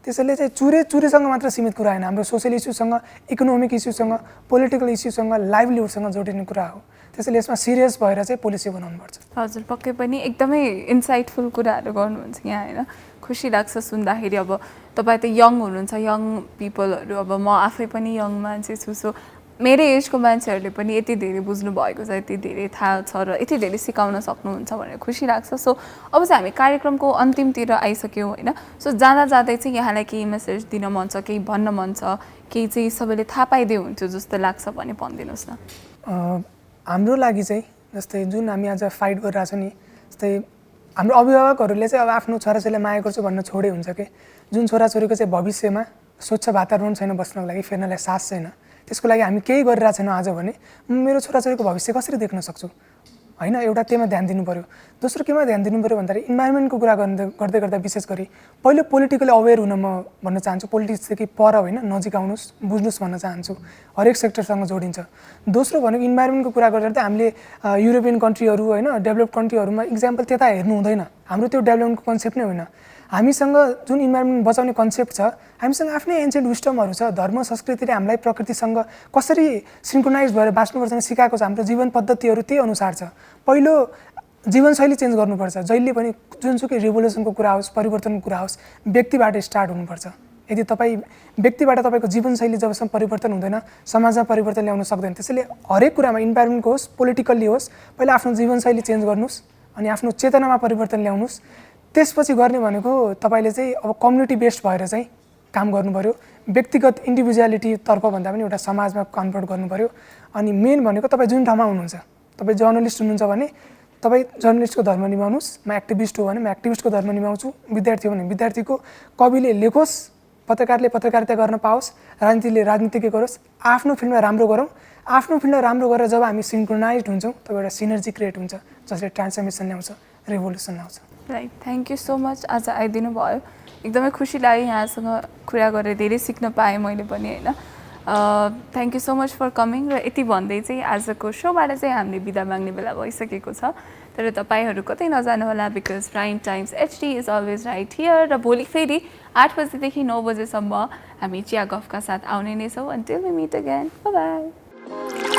त्यसैले चाहिँ चुरेसँग मात्र सीमित कुरा होइन, हाम्रो सोसियल इस्युसँग, इकोनोमिक इस्युसँग, पोलिटिकल इस्युसँग, लाइभलीहुडसँग जोडिने कुरा हो। त्यसैले यसमा सिरियस भएर चाहिँ पोलिसी बनाउनुपर्छ। हजुर, पक्कै पनि एकदमै इन्साइटफुल कुराहरू गर्नुहुन्छ यहाँ होइन। खुसी लाग्छ सुन्दाखेरि। अब तपाईँ त यङ हुनुहुन्छ, यङ पिपलहरू, अब म आफै पनि यङ मान्छे छु, सो मेरै एजको मान्छेहरूले पनि यति धेरै बुझ्नु भएको छ, यति धेरै थाहा छ र यति धेरै सिकाउन सक्नुहुन्छ भनेर खुसी लाग्छ। सो अब चाहिँ हामी कार्यक्रमको अन्तिमतिर आइसक्यौँ होइन। सो जाँदा जाँदै चाहिँ यहाँलाई केही मेसेज दिन मन छ, केही भन्न मन छ, केही चाहिँ सबैले थाहा पाइदिए हुन्थ्यो जस्तो लाग्छ भने भनिदिनुहोस् न। हाम्रो लागि चाहिँ जस्तै जुन हामी आज फाइट गरिरहेछौँ नि, जस्तै हाम्रो अभिभावकहरूले चाहिँ अब आफ्नो छोराछोरीलाई माया गर्छु भन्न छोडे हुन्छ कि जुन छोराछोरीको चाहिँ भविष्यमा स्वच्छ वातावरण छैन बस्नको लागि, फेर्नलाई सास छैन, त्यसको लागि हामी केही गरिरहेको छैनौँ आज भने म मेरो छोराछोरीको भविष्य कसरी देख्न सक्छु होइन। एउटा त्यहीमा ध्यान दिनु पऱ्यो। दोस्रो केमा ध्यान दिनु पऱ्यो भन्दाखेरि इन्भाइरोमेन्टको कुरा गर्दै गर्दा विशेष गरी पहिलो पोलिटिकली अवेर हुन म भन्न चाहन्छु। पोलिटिक्सदेखि पर होइन, नजिक आउनुहोस्, बुझ्नुहोस् भन्न चाहन्छु। हरेक सेक्टरसँग जोडिन्छ। दोस्रो भनेको इन्भाइरोमेन्टको कुरा गर्दा हामीले युरोपियन कन्ट्रीहरू होइन, डेभलप कन्ट्रीहरूमा इक्जाम्पल त्यता हेर्नु हुँदैन। हाम्रो त्यो डेभलपमेन्टको कन्सेप्ट नै होइन। हामीसँग जुन इन्भाइरोमेन्ट बचाउने कन्सेप्ट छ, हामीसँग आफ्नै एन्सियन्ट विस्डमहरू छ। धर्म संस्कृतिले हामीलाई प्रकृतिसँग कसरी सिन्क्रोनाइज भएर बाँच्नुपर्छ सिकाएको छ। हाम्रो जीवन पद्धतिहरू त्यही अनुसार छ। पहिलो जीवनशैली चेन्ज गर्नुपर्छ। जहिले पनि जुनसुकै रिभोल्युसनको कुरा होस्, परिवर्तनको कुरा होस्, व्यक्तिबाट स्टार्ट हुनुपर्छ। यदि तपाईँ व्यक्तिबाट तपाईँको जीवनशैली जबसम्म परिवर्तन हुँदैन, समाजमा परिवर्तन ल्याउन सक्दैन। त्यसैले हरेक कुरामा इन्भाइरोमेन्टको होस्, पोलिटिकल्ली होस्, पहिला आफ्नो जीवनशैली चेन्ज गर्नुहोस् अनि आफ्नो चेतनामा परिवर्तन ल्याउनुहोस्। त्यसपछि गर्ने भनेको तपाईँले चाहिँ अब कम्युनिटी बेस्ड भएर चाहिँ काम गर्नु पऱ्यो। व्यक्तिगत इन्डिभिजुअलिटीतर्फ भन्दा पनि एउटा समाजमा कन्भर्ट गर्नु पऱ्यो। अनि मेन भनेको तपाईँ जुन ठाउँमा हुनुहुन्छ, तपाईँ जर्नलिस्ट हुनुहुन्छ भने तपाईँ जर्नलिस्टको धर्म निभाउनुहोस्। म एक्टिभिस्ट हो भने म एक्टिभिस्टको धर्म निभाउँछु। विद्यार्थी हो भने विद्यार्थीको, कविले लेखोस्, पत्रकारले पत्रकारिता गर्न पाओस्, राजनीतिले राजनीतिकै गरोस्। आफ्नो फिल्डमा राम्रो गरौँ। आफ्नो फिल्डमा राम्रो गरेर जब हामी सिन्क्रोनाइज्ड हुन्छौँ तब एउटा सिनर्जी क्रिएट हुन्छ जसले ट्रान्सफर्मेसन ल्याउँछ, रेभोल्युसन ल्याउँछ। Right, thank you so much. आज आइदिनु भयो, एकदमै खुसी लाग्यो यहाँसँग कुरा गरेर, धेरै सिक्न पाएँ मैले पनि होइन। Thank you so much for coming. र यति भन्दै चाहिँ आजको सोबाट चाहिँ हामीले बिदा माग्ने बेला भइसकेको छ। तर तपाईँहरू कतै नजानुहोला, because prime times HD is always right here. र भोलि फेरि 8 बजेदेखि 9 बजेसम्म हामी चिया गफका साथ आउने नै छौँ। Until we meet again, bye by.